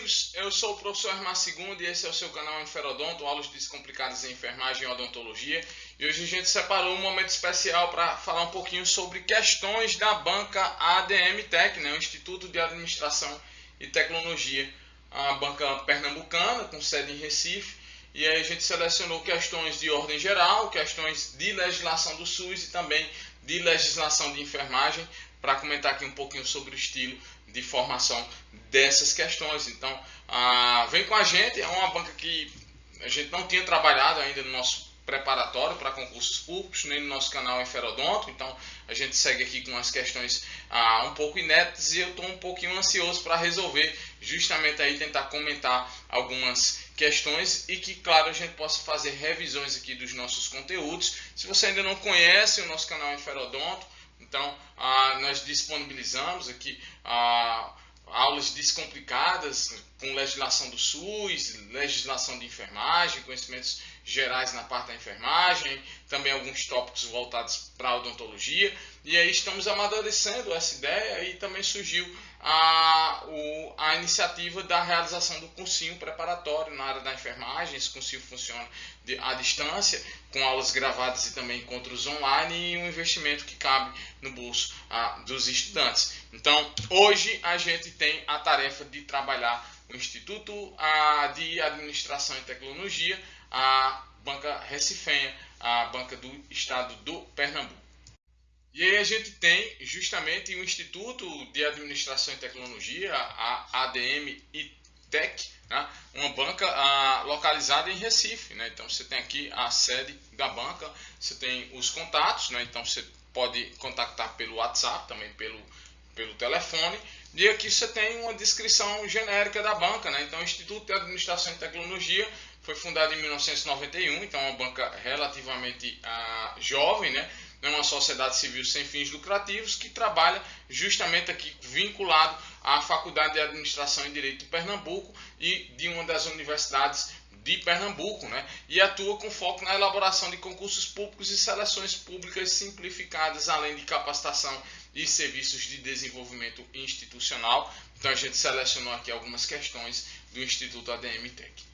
amigos, eu sou o professor Armar Segundo e esse é o seu canal Enferodonto, aulas descomplicadas em enfermagem e odontologia. E hoje a gente separou um momento especial para falar um pouquinho sobre questões da banca ADM Tech, né, o Instituto de Administração e Tecnologia, a banca pernambucana com sede em Recife. E aí a gente selecionou questões de ordem geral, questões de legislação do SUS e também de legislação de enfermagem, para comentar aqui um pouquinho sobre o estilo de formação dessas questões. Então, vem com a gente, é uma banca que a gente não tinha trabalhado ainda no nosso preparatório para concursos públicos, nem no nosso canal Enferodonto, então a gente segue aqui com as questões um pouco inéditas e eu estou um pouquinho ansioso para resolver, justamente aí tentar comentar algumas questões e que, claro, a gente possa fazer revisões aqui dos nossos conteúdos. Se você ainda não conhece o nosso canal Enferodonto, então nós disponibilizamos aqui aulas descomplicadas com legislação do SUS, legislação de enfermagem, conhecimentos gerais na parte da enfermagem, também alguns tópicos voltados para a odontologia. E aí estamos amadurecendo essa ideia e também surgiu a iniciativa da realização do cursinho preparatório na área da enfermagem. Esse cursinho funciona à distância, com aulas gravadas e também encontros online e um investimento que cabe no bolso dos estudantes. Então, hoje a gente tem a tarefa de trabalhar o Instituto de Administração e Tecnologia, a banca recifenha, a banca do estado do Pernambuco. E aí a gente tem justamente o Instituto de Administração e Tecnologia, a ADM Tech, né? Uma banca localizada em Recife, né? Então você tem aqui a sede da banca, você tem os contatos, né? Então você pode contactar pelo WhatsApp, também pelo telefone. E aqui você tem uma descrição genérica da banca, né? Então o Instituto de Administração e Tecnologia foi fundado em 1991, então é uma banca relativamente jovem, né? É uma sociedade civil sem fins lucrativos que trabalha justamente aqui vinculado à Faculdade de Administração e Direito de Pernambuco e de uma das universidades de Pernambuco, né? E atua com foco na elaboração de concursos públicos e seleções públicas simplificadas, além de capacitação e serviços de desenvolvimento institucional. Então a gente selecionou aqui algumas questões do Instituto ADM Tech.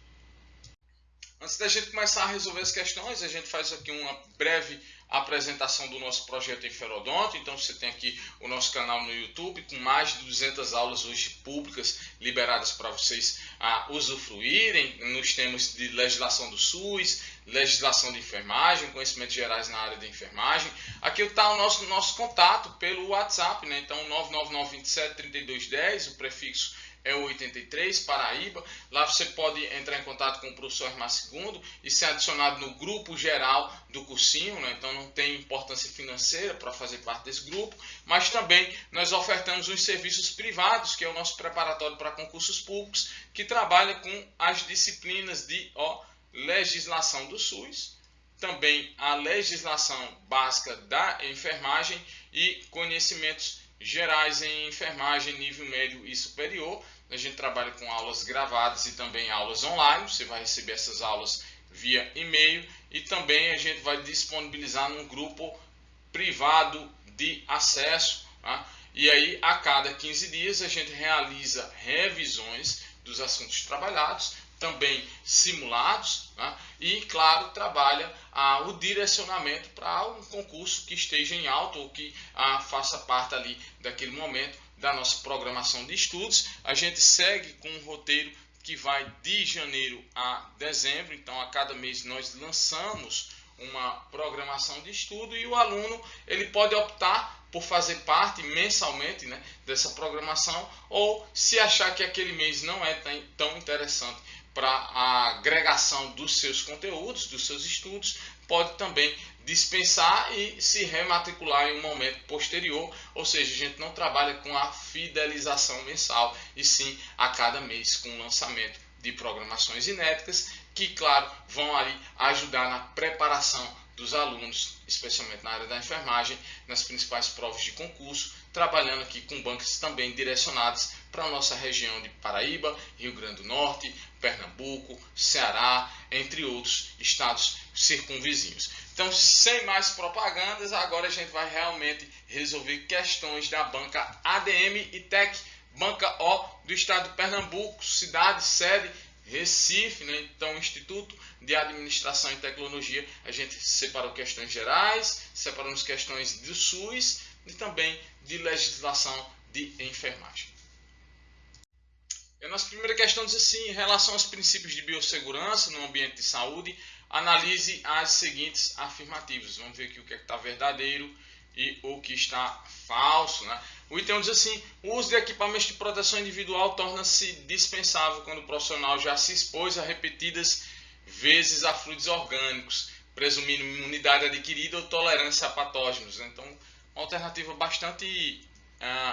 Antes da gente começar a resolver as questões, a gente faz aqui uma breve apresentação do nosso projeto Enferodonto. Então você tem aqui o nosso canal no YouTube com mais de 200 aulas hoje públicas liberadas para vocês usufruírem nos temas de legislação do SUS, legislação de enfermagem, conhecimentos gerais na área de enfermagem. Aqui está o nosso contato pelo WhatsApp, né? Então 999273210, o prefixo é o 83, Paraíba. Lá você pode entrar em contato com o professor Armar Segundo e ser adicionado no grupo geral do cursinho, né? Então não tem importância financeira para fazer parte desse grupo, mas também nós ofertamos os serviços privados, que é o nosso preparatório para concursos públicos, que trabalha com as disciplinas de legislação do SUS, também a legislação básica da enfermagem e conhecimentos gerais em enfermagem nível médio e superior. A gente trabalha com aulas gravadas e também aulas online. Você vai receber essas aulas via e-mail e também a gente vai disponibilizar num grupo privado de acesso, tá? E aí a cada 15 dias a gente realiza revisões dos assuntos trabalhados, também simulados, né? E, claro, trabalha o direcionamento para um concurso que esteja em alta ou que faça parte ali daquele momento da nossa programação de estudos. A gente segue com um roteiro que vai de janeiro a dezembro, então a cada mês nós lançamos uma programação de estudo e o aluno ele pode optar por fazer parte mensalmente, né, dessa programação, ou se achar que aquele mês não é tão interessante para a agregação dos seus conteúdos, dos seus estudos, pode também dispensar e se rematricular em um momento posterior. Ou seja, a gente não trabalha com a fidelização mensal, e sim a cada mês com o lançamento de programações inéditas que, claro, vão ali ajudar na preparação dos alunos, especialmente na área da enfermagem, nas principais provas de concurso, trabalhando aqui com bancas também direcionadas para a nossa região de Paraíba, Rio Grande do Norte, Pernambuco, Ceará, entre outros estados circunvizinhos. Então, sem mais propagandas, agora a gente vai realmente resolver questões da banca ADM Tech, banca O do estado de Pernambuco, cidade, sede, Recife, né? Então, Instituto de Administração e Tecnologia, a gente separou questões gerais, separamos questões do SUS e também de legislação de enfermagem. E a nossa primeira questão diz assim: em relação aos princípios de biossegurança no ambiente de saúde, analise as seguintes afirmativas. Vamos ver aqui o que está verdadeiro e o que está falso, né? O item diz assim: o uso de equipamentos de proteção individual torna-se dispensável quando o profissional já se expôs a repetidas vezes a fluidos orgânicos, presumindo imunidade adquirida ou tolerância a patógenos. Então, uma alternativa bastante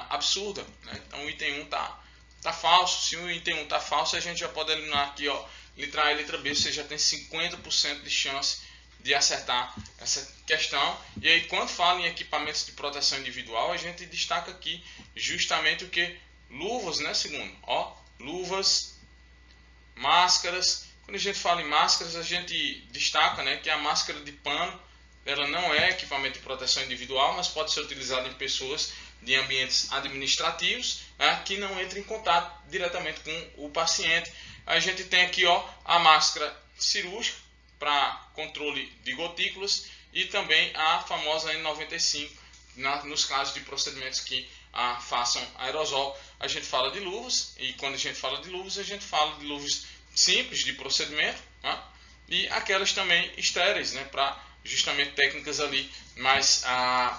absurda, né? Então, o item 1 está falso. Se o item 1 está falso, a gente já pode eliminar aqui, ó, letra A e letra B. Você já tem 50% de chance de acertar essa questão. E aí, quando fala em equipamentos de proteção individual, a gente destaca aqui justamente o que? Luvas, né? Segundo, ó, luvas, máscaras. Quando a gente fala em máscaras, a gente destaca, né, que a máscara de pano, ela não é equipamento de proteção individual, mas pode ser utilizada em pessoas de ambientes administrativos, né, que não entram em contato diretamente com o paciente. A gente tem aqui, ó, a máscara cirúrgica para controle de gotículas e também a famosa N95 nos casos de procedimentos que façam aerosol. A gente fala de luvas, e quando a gente fala de luvas, a gente fala de luvas simples de procedimento, né, e aquelas também estéreis, né, para justamente técnicas ali mais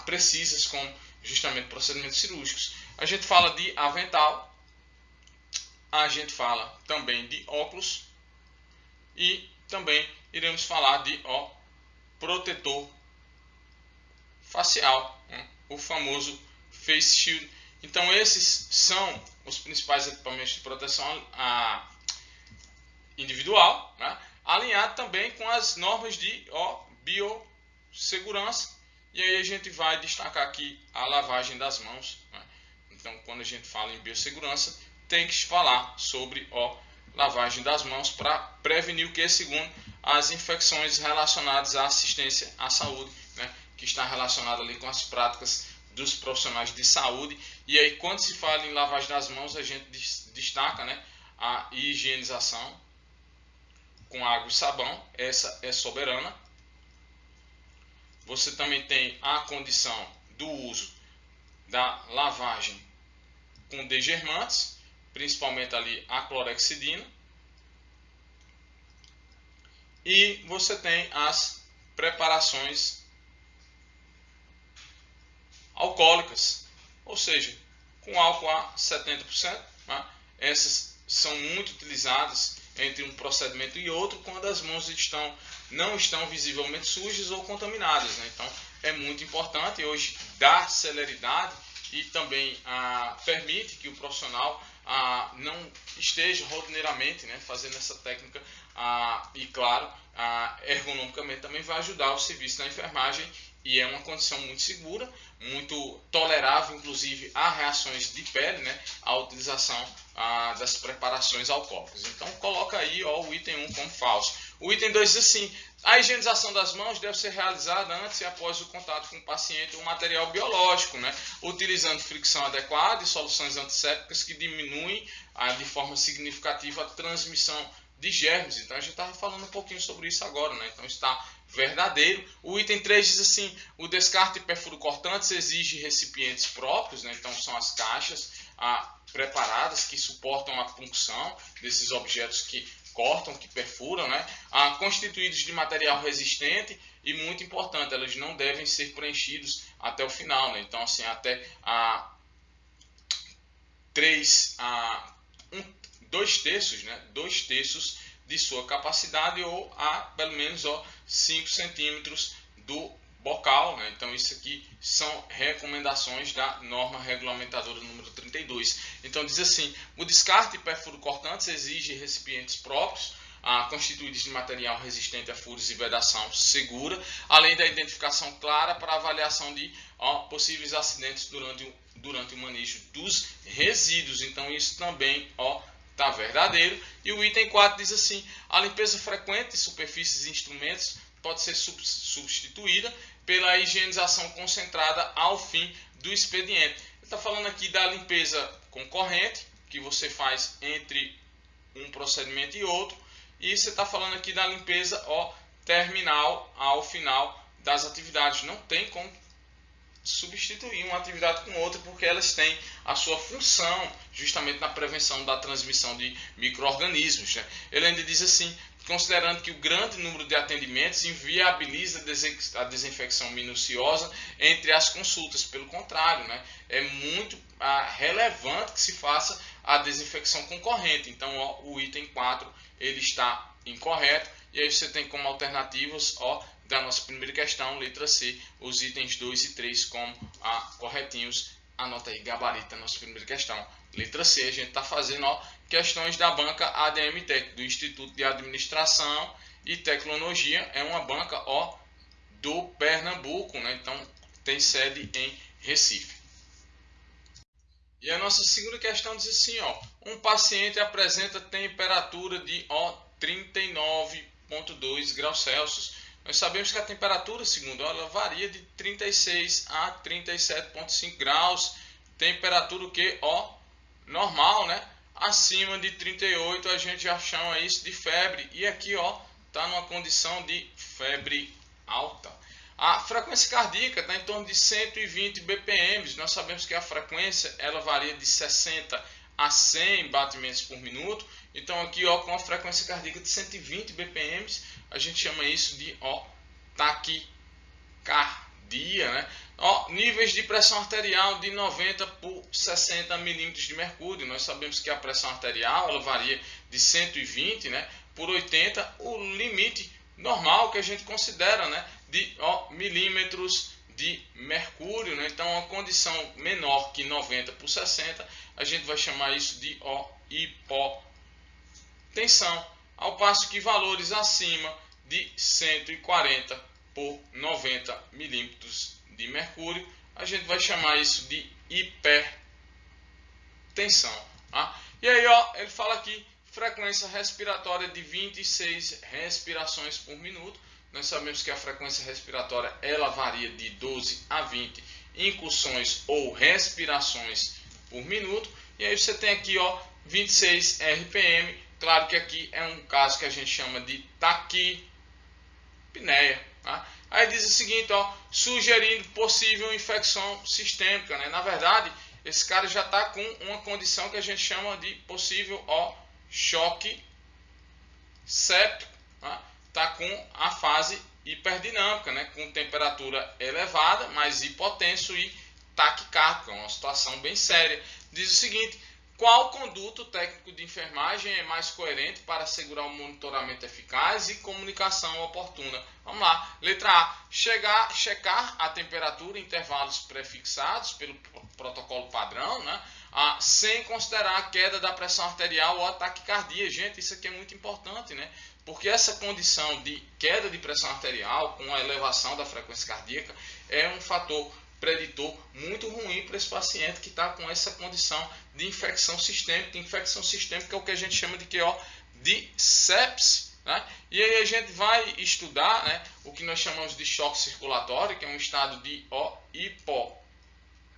precisas, como justamente procedimentos cirúrgicos. A gente fala de avental, a gente fala também de óculos e também iremos falar de protetor facial, né? O famoso face shield. Então, esses são os principais equipamentos de proteção individual, né? Alinhado também com as normas de biossegurança. E aí a gente vai destacar aqui a lavagem das mãos, né? Então, quando a gente fala em biossegurança, tem que falar sobre lavagem das mãos para prevenir o que? Segundo as infecções relacionadas à assistência à saúde, né, que está relacionada ali com as práticas dos profissionais de saúde. E aí, quando se fala em lavagem das mãos, a gente destaca, né, a higienização com água e sabão, essa é soberana. Você também tem a condição do uso da lavagem com degermantes, principalmente ali a clorexidina. E você tem as preparações alcoólicas, ou seja, com álcool a 70%. Né? Essas são muito utilizadas entre um procedimento e outro quando as mãos não estão visivelmente sujas ou contaminadas, né? Então, é muito importante. Hoje dá celeridade e também permite que o profissional não esteja rotineiramente, né, fazendo essa técnica, e claro, ergonomicamente também vai ajudar o serviço da enfermagem, e é uma condição muito segura, muito tolerável, inclusive a reações de pele, né, a utilização das preparações alcoólicas. Então coloca aí o item 1 como falso. O item 2 diz assim: a higienização das mãos deve ser realizada antes e após o contato com o paciente ou material biológico, né, utilizando fricção adequada e soluções antissépticas que diminuem de forma significativa a transmissão de germes. Então a gente estava falando um pouquinho sobre isso agora, né? Então está verdadeiro. O item 3 diz assim: o descarte de perfuro-cortantes exige recipientes próprios, né? Então são as caixas preparadas que suportam a punção desses objetos que cortam, que perfuram, né? Constituídos de material resistente e, muito importante, elas não devem ser preenchidos até o final, né? Então, assim, até 2/3, né? 2/3 de sua capacidade, ou a pelo menos 5 centímetros do bocal, né? Então isso aqui são recomendações da norma regulamentadora número 32. Então diz assim: o descarte de perfuro-cortantes exige recipientes próprios, constituídos de material resistente a furos e vedação segura, além da identificação clara para avaliação de possíveis acidentes durante o manejo dos resíduos. Então isso também está verdadeiro. E o item 4 diz assim: a limpeza frequente de superfícies e instrumentos pode ser substituída pela higienização concentrada ao fim do expediente. está falando aqui da limpeza concorrente, que você faz entre um procedimento e outro. E você está falando aqui da limpeza terminal ao final das atividades. Não tem como substituir uma atividade com outra, porque elas têm a sua função justamente na prevenção da transmissão de micro-organismos, né? Ele ainda diz assim: considerando que o grande número de atendimentos inviabiliza a desinfecção minuciosa entre as consultas. Pelo contrário, né, é muito relevante que se faça a desinfecção concorrente. Então, o item 4 ele está incorreto. E aí você tem como alternativas da nossa primeira questão, letra C, os itens 2 e 3 como corretinhos. Anota aí, gabarita, nossa primeira questão. Letra C, a gente está fazendo questões da banca ADM Tec, do Instituto de Administração e Tecnologia. É uma banca do Pernambuco, né? Então tem sede em Recife. E a nossa segunda questão diz assim: um paciente apresenta temperatura de 39,2 graus Celsius. Nós sabemos que a temperatura, segundo ela, varia de 36 a 37,5 graus. Temperatura o que? Normal, né? Acima de 38 a gente já chama isso de febre. E aqui, está numa condição de febre alta. A frequência cardíaca está em torno de 120 BPM. Nós sabemos que a frequência ela varia de 60 a 100 batimentos por minuto. Então aqui, com a frequência cardíaca de 120 BPM, a gente chama isso de taquicardia, né? Níveis de pressão arterial de 90 por 60 milímetros de mercúrio. Nós sabemos que a pressão arterial ela varia de 120, né, por 80, o limite normal que a gente considera, né, de milímetros de mercúrio, né? Então, uma condição menor que 90 por 60, a gente vai chamar isso de hipotensão, ao passo que valores acima de 140 por 90 milímetros de mercúrio, a gente vai chamar isso de hipertensão. E aí, ele fala aqui, frequência respiratória de 26 respirações por minuto. Nós sabemos que a frequência respiratória ela varia de 12 a 20 incursões ou respirações por minuto. E aí você tem aqui 26 RPM. Claro que aqui é um caso que a gente chama de taquipneia. Aí diz o seguinte, sugerindo possível infecção sistêmica, né? Na verdade, esse cara já está com uma condição que a gente chama de possível choque séptico. Está com a fase hiperdinâmica, né? Com temperatura elevada, mais hipotenso e taquicárdico, uma situação bem séria. Diz o seguinte: qual conduto técnico de enfermagem é mais coerente para assegurar um monitoramento eficaz e comunicação oportuna? Vamos lá. Letra A. Checar a temperatura em intervalos prefixados pelo protocolo padrão, né? Sem considerar a queda da pressão arterial ou a taquicardia. Gente, isso aqui é muito importante, né? Porque essa condição de queda de pressão arterial com a elevação da frequência cardíaca é um fator preditor muito ruim para esse paciente que está com essa condição de infecção sistêmica. Infecção sistêmica é o que a gente chama de de sepse, né? E aí a gente vai estudar, né, o que nós chamamos de choque circulatório, que é um estado de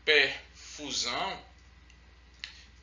hipoperfusão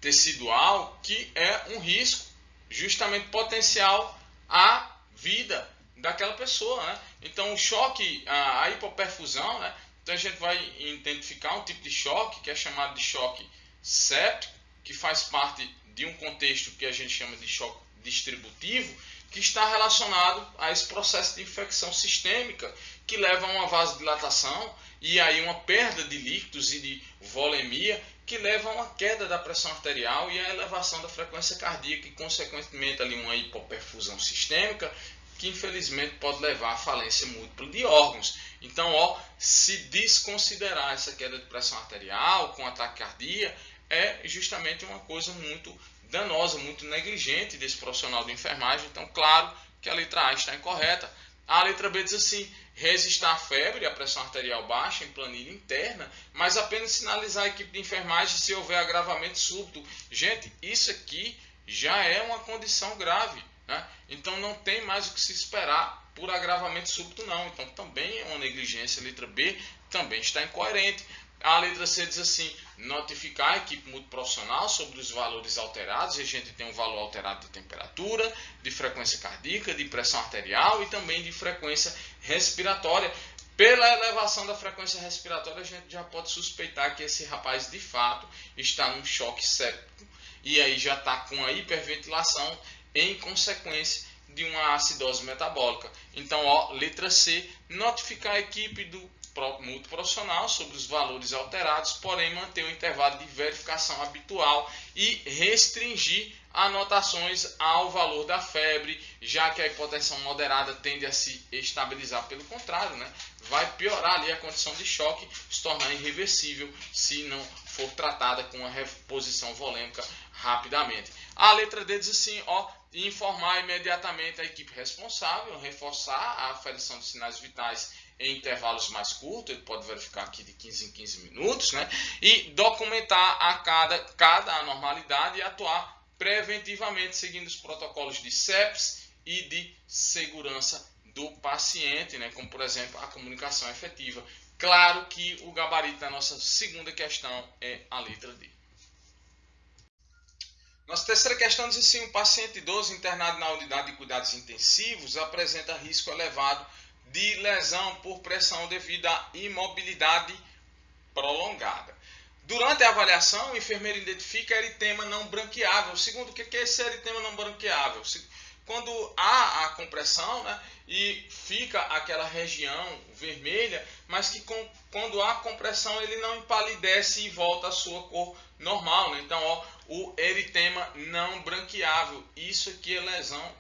tecidual, que é um risco justamente potencial à vida daquela pessoa, né? Então o choque, a hipoperfusão, né? Então a gente vai identificar um tipo de choque que é chamado de choque séptico, que faz parte de um contexto que a gente chama de choque distributivo, que está relacionado a esse processo de infecção sistêmica, que leva a uma vasodilatação e aí uma perda de líquidos e de volemia, que leva a uma queda da pressão arterial e a elevação da frequência cardíaca e, consequentemente, ali uma hipoperfusão sistêmica, que infelizmente pode levar à falência múltipla de órgãos. Então, se desconsiderar essa queda de pressão arterial com ataque cardíaco é justamente uma coisa muito danosa, muito negligente desse profissional de enfermagem. Então, claro que a letra A está incorreta. A letra B diz assim: resistir à febre e a pressão arterial baixa em planilha interna, mas apenas sinalizar a equipe de enfermagem se houver agravamento súbito. Gente, isso aqui já é uma condição grave, né? Então não tem mais o que se esperar por agravamento súbito não. Então também é uma negligência. A letra B também está incoerente. A letra C diz assim: notificar a equipe multiprofissional sobre os valores alterados. E a gente tem um valor alterado de temperatura, de frequência cardíaca, de pressão arterial e também de frequência respiratória. Pela elevação da frequência respiratória, a gente já pode suspeitar que esse rapaz de fato está num choque séptico e aí já está com a hiperventilação em consequência de uma acidose metabólica. Então, ó, letra C, notificar a equipe do multiprofissional sobre os valores alterados, porém manter o intervalo de verificação habitual e restringir anotações ao valor da febre, já que a hipotensão moderada tende a se estabilizar. Pelo contrário, né, vai piorar ali a condição de choque, se tornar irreversível se não for tratada com a reposição volêmica rapidamente. A letra D diz assim, ó, informar imediatamente a equipe responsável, reforçar a aferição de sinais vitais em intervalos mais curtos, ele pode verificar aqui de 15 em 15 minutos, né? E documentar a cada anormalidade e atuar preventivamente, seguindo os protocolos de CEPS e de segurança do paciente, né? Como, por exemplo, a comunicação efetiva. Claro que o gabarito da nossa segunda questão é a letra D. Nossa terceira questão diz assim: um paciente idoso internado na unidade de cuidados intensivos apresenta risco elevado de lesão por pressão devido à imobilidade prolongada. Durante a avaliação, o enfermeiro identifica eritema não branqueável. Segundo, o que é esse eritema não branqueável? Quando há a compressão, né, e fica aquela região vermelha, mas que quando há compressão ele não empalidece e volta à sua cor normal, né? Então, ó, o eritema não branqueável. Isso aqui é lesão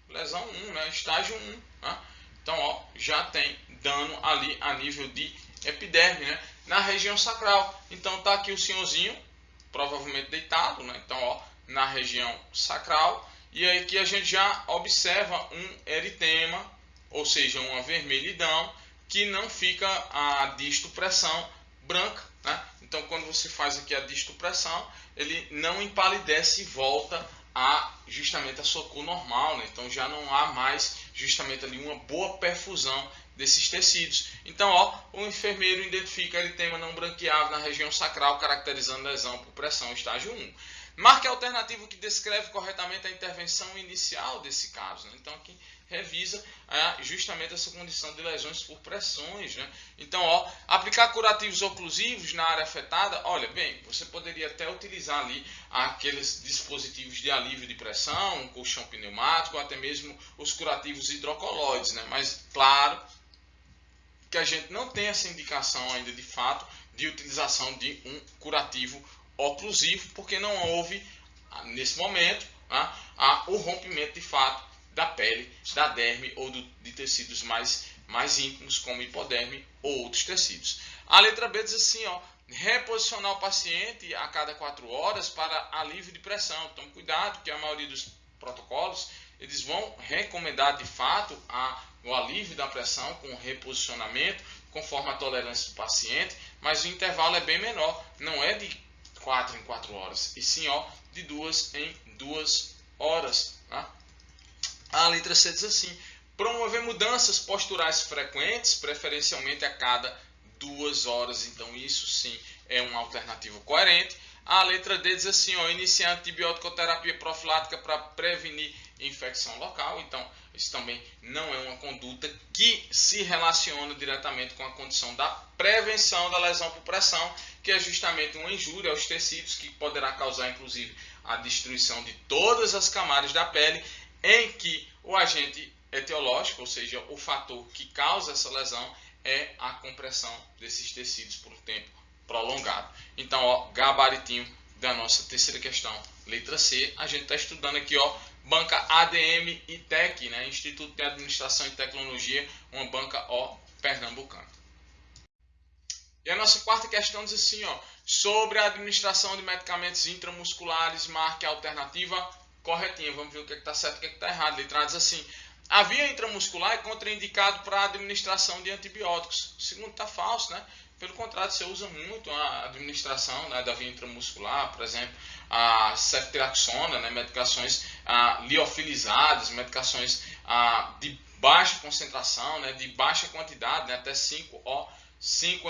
1, né, estágio 1. Né? Então, ó, já tem dano ali a nível de epiderme, né? Na região sacral. Então, tá aqui o senhorzinho, provavelmente deitado, né? Então, ó, na região sacral. E aí aqui a gente já observa um eritema, ou seja, uma vermelhidão, que não fica a distopressão branca, né? Então, quando você faz aqui a distopressão, ele não empalidece e volta justamente a sua cor normal, né? Então já não há mais justamente ali uma boa perfusão desses tecidos. Então, ó, o enfermeiro identifica eritema não branqueável na região sacral, caracterizando lesão por pressão estágio 1. Marque a alternativa que descreve corretamente a intervenção inicial desse caso, né? Então aqui revisa justamente essa condição de lesões por pressões, né? Então, ó, aplicar curativos oclusivos na área afetada. Olha, bem, você poderia até utilizar ali aqueles dispositivos de alívio de pressão, um colchão pneumático, ou até mesmo os curativos hidrocoloides, né? Mas, claro, que a gente não tem essa indicação ainda de fato de utilização de um curativo oclusivo, porque não houve, nesse momento, o rompimento de fato da pele, da derme ou de tecidos mais íntimos, como hipoderme ou outros tecidos. A letra B diz assim, ó, reposicionar o paciente a cada 4 horas para alívio de pressão. Então, cuidado, que a maioria dos protocolos, eles vão recomendar de fato o alívio da pressão com reposicionamento, conforme a tolerância do paciente, mas o intervalo é bem menor, não é de 4 em 4 horas, e sim, ó, de 2 em 2 horas. Tá? A letra C diz assim, promover mudanças posturais frequentes, preferencialmente a cada 2 horas. Então, isso sim é uma alternativa coerente. A letra D diz assim, ó, iniciar antibiótico-terapia profilática para prevenir infecção local. Então, isso também não é uma conduta que se relaciona diretamente com a condição da prevenção da lesão por pressão, que é justamente uma injúria aos tecidos que poderá causar, inclusive, a destruição de todas as camadas da pele, em que o agente etiológico, ou seja, o fator que causa essa lesão, é a compressão desses tecidos por um tempo prolongado. Então, ó, gabaritinho da nossa terceira questão, letra C. A gente está estudando aqui, ó, banca ADM e TEC, né? Instituto de Administração e Tecnologia, uma banca, ó, pernambucana. E a nossa quarta questão diz assim, ó, sobre a administração de medicamentos intramusculares, marque a alternativa corretinha. Vamos ver o que está certo e o que está errado. A letra A diz assim, a via intramuscular é contraindicado para a administração de antibióticos. O segundo está falso, né? Pelo contrário, você usa muito a administração, né, da via intramuscular, por exemplo, a ceftriaxona, né, medicações liofilizadas, medicações de baixa concentração, né, de baixa quantidade, né, até 5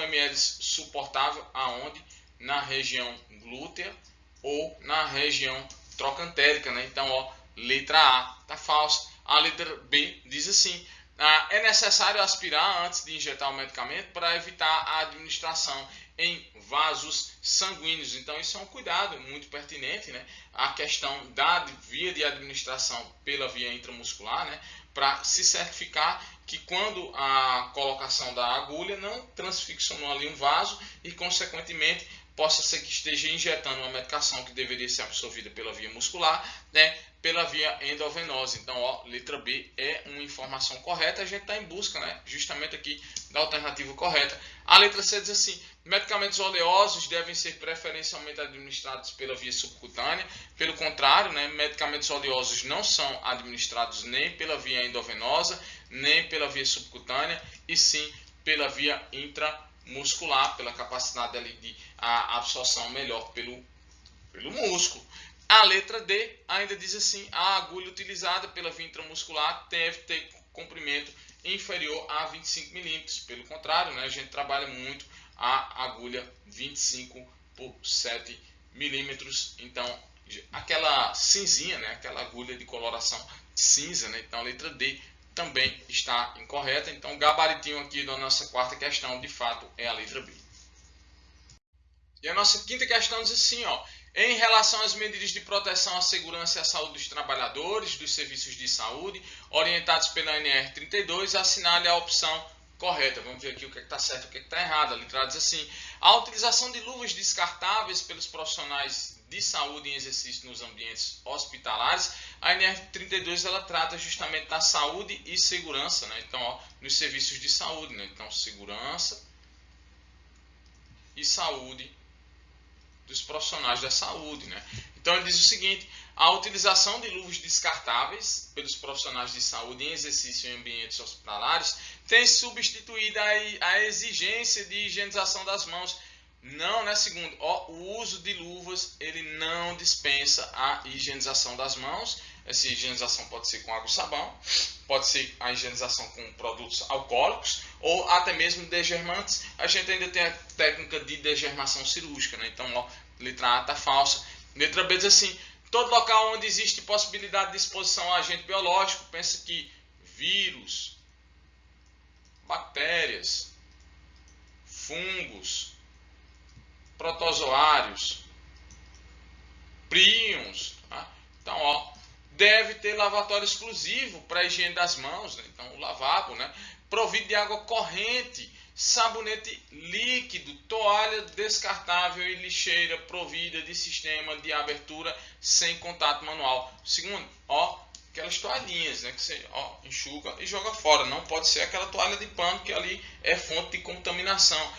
ml suportável, aonde? Na região glútea ou na região trocantérica, né? Então, ó, letra A tá falsa. A letra B diz assim: é necessário aspirar antes de injetar o medicamento para evitar a administração em vasos sanguíneos. Então, isso é um cuidado muito pertinente, né? A questão da via de administração pela via intramuscular, né? Para se certificar que quando a colocação da agulha não transficcionou ali um vaso e, consequentemente, possa ser que esteja injetando uma medicação que deveria ser absorvida pela via muscular, né, pela via endovenosa. Então, ó, letra B é uma informação correta. A gente está em busca, né, justamente aqui da alternativa correta. A letra C diz assim: medicamentos oleosos devem ser preferencialmente administrados pela via subcutânea. Pelo contrário, né, medicamentos oleosos não são administrados nem pela via endovenosa, nem pela via subcutânea, e sim pela via intramuscular, pela capacidade ali de absorção melhor pelo músculo. A letra D ainda diz assim: a agulha utilizada pela via intramuscular deve ter comprimento inferior a 25 milímetros. Pelo contrário, né, a gente trabalha muito a agulha 25 por 7 milímetros. Então, aquela cinzinha, né, aquela agulha de coloração cinza, né, então a letra D também está incorreta. Então, o gabaritinho aqui da nossa quarta questão, de fato, é a letra B. E a nossa quinta questão diz assim, ó: em relação às medidas de proteção à segurança e à saúde dos trabalhadores dos serviços de saúde, orientados pela NR 32, assinale a opção correta. Vamos ver aqui o que está certo e o que está errado. A letra diz assim: a utilização de luvas descartáveis pelos profissionais de saúde em exercício nos ambientes hospitalares. A NR 32 ela trata justamente da saúde e segurança, né? Então, ó, nos serviços de saúde, né? Então, segurança e saúde dos profissionais da saúde, né? Então ele diz o seguinte: a utilização de luvas descartáveis pelos profissionais de saúde em exercício em ambientes hospitalares tem substituído a exigência de higienização das mãos. Não, né? Segundo, ó, o uso de luvas ele não dispensa a higienização das mãos. Essa higienização pode ser com água e sabão, pode ser a higienização com produtos alcoólicos ou até mesmo degermantes. A gente ainda tem a técnica de degermação cirúrgica, né? Então, ó, letra A está falsa. Letra B diz assim: todo local onde existe possibilidade de exposição a agente biológico, pensa que vírus, bactérias, fungos, protozoários, príons, tá? Então, ó, deve ter lavatório exclusivo para a higiene das mãos, né? Então, o lavabo, né? Provido de água corrente, sabonete líquido, toalha descartável e lixeira provida de sistema de abertura sem contato manual. Segundo, ó, aquelas toalhinhas, né, que você, ó, enxuga e joga fora. Não pode ser aquela toalha de pano que ali é fonte de contaminação.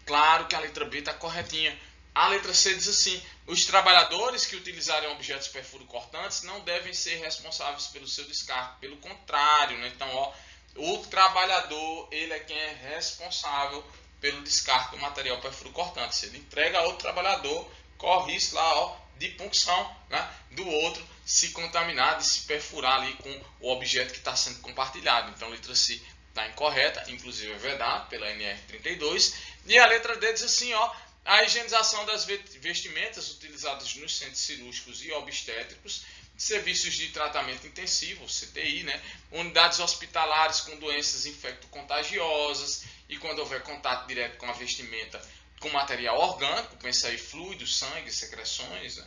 Claro que a letra B está corretinha. A letra C diz assim: os trabalhadores que utilizarem objetos perfuro-cortantes não devem ser responsáveis pelo seu descarte. Pelo contrário, né? Então, ó, o trabalhador ele é quem é responsável pelo descarte do material perfuro-cortante. Se ele entrega a outro trabalhador, corre risco lá, ó, de punção, né, do outro se contaminar, de se perfurar ali com o objeto que está sendo compartilhado. Então, a letra C está incorreta, inclusive é vedada pela NR 32. E a letra D diz assim, ó: a higienização das vestimentas utilizadas nos centros cirúrgicos e obstétricos, serviços de tratamento intensivo, CTI, né, unidades hospitalares com doenças infecto-contagiosas e quando houver contato direto com a vestimenta com material orgânico, pensa aí fluidos, sangue, secreções, né,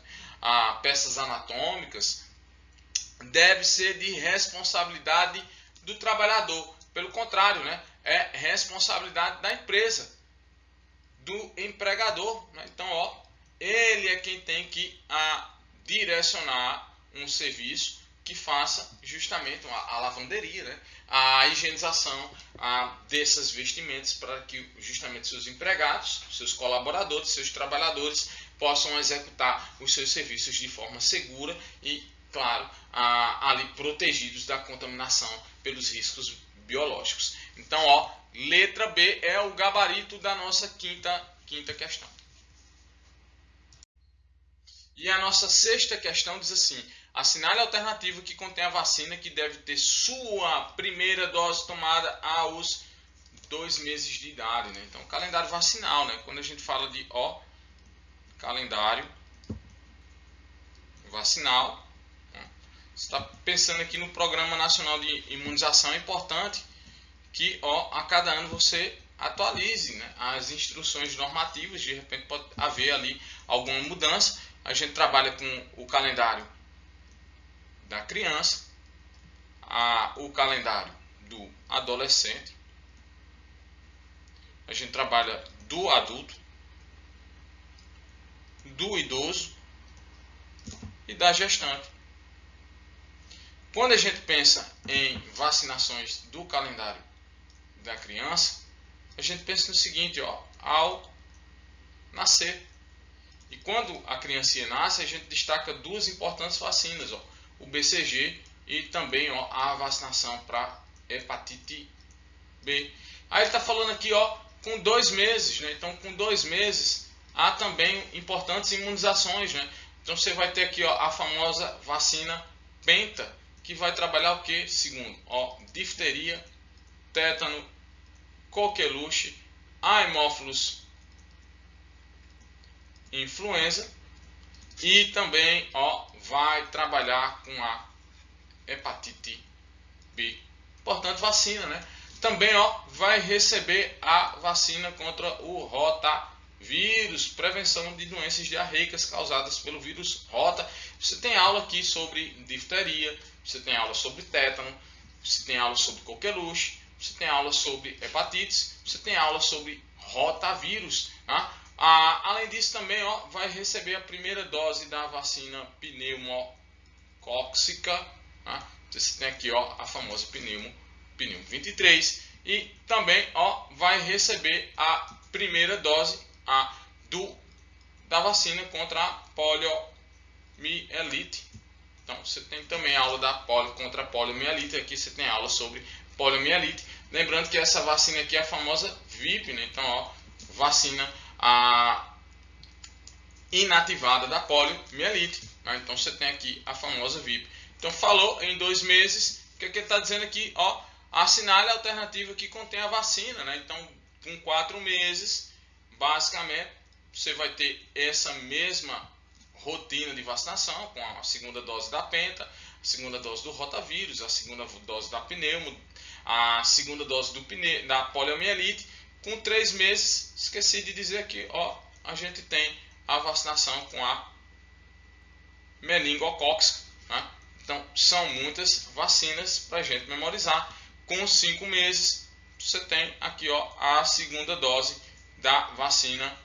peças anatômicas, deve ser de responsabilidade do trabalhador. Pelo contrário, né, é responsabilidade da empresa, do empregador, né? Então, ó, ele é quem tem que direcionar um serviço que faça justamente a lavanderia, né? A higienização dessas vestimentas para que justamente seus empregados, seus colaboradores, seus trabalhadores possam executar os seus serviços de forma segura e, claro, ali protegidos da contaminação pelos riscos biológicos. Então, ó, letra B é o gabarito da nossa quinta questão. E a nossa sexta questão diz assim: assinale a alternativa que contém a vacina que deve ter sua primeira dose tomada aos 2 meses de idade, né? Então, calendário vacinal, né? Quando a gente fala de calendário vacinal, né? Você está pensando aqui no Programa Nacional de Imunização. É importante que a cada ano você atualize, né, as instruções normativas. De repente pode haver ali alguma mudança. A gente trabalha com o calendário da criança, o calendário do adolescente, a gente trabalha do adulto, do idoso e da gestante. Quando a gente pensa em vacinações do calendário da criança, a gente pensa no seguinte, ao nascer. E quando a criancinha nasce, a gente destaca duas importantes vacinas, o BCG e também a vacinação para hepatite B. Aí ele está falando aqui com 2 meses, né? Então com 2 meses há também importantes imunizações, né? Então você vai ter aqui a famosa vacina penta, que vai trabalhar o que? Segundo, difteria, tétano, coqueluche, haemophilus influenza, e também vai trabalhar com a hepatite B. Portanto, vacina, né? Também vai receber a vacina contra o rotavírus, prevenção de doenças diarreicas causadas pelo vírus rota. Você tem aula aqui sobre difteria, você tem aula sobre tétano, você tem aula sobre coqueluche, você tem aula sobre hepatites, você tem aula sobre rotavírus, tá? Além disso também vai receber a primeira dose da vacina pneumocóxica, tá? Você tem aqui a famosa pneumo 23, e também vai receber a primeira dose da vacina contra a poliomielite. Então você tem também aula contra a poliomielite. Aqui você tem aula sobre poliomielite. Lembrando que essa vacina aqui é a famosa VIP, né? Então vacina inativada da poliomielite, né? Então você tem aqui a famosa VIP. Então falou em 2 meses. O que ele está dizendo aqui? Assinale a alternativa que contém a vacina, né? Então com 4 meses, basicamente você vai ter essa mesma rotina de vacinação, com a segunda dose da penta, a segunda dose do rotavírus, a segunda dose da pneumo, a segunda dose da poliomielite. Com 3 meses, esqueci de dizer aqui, a gente tem a vacinação com a meningocócica, né? Então são muitas vacinas para a gente memorizar. Com 5 meses, você tem aqui a segunda dose da vacina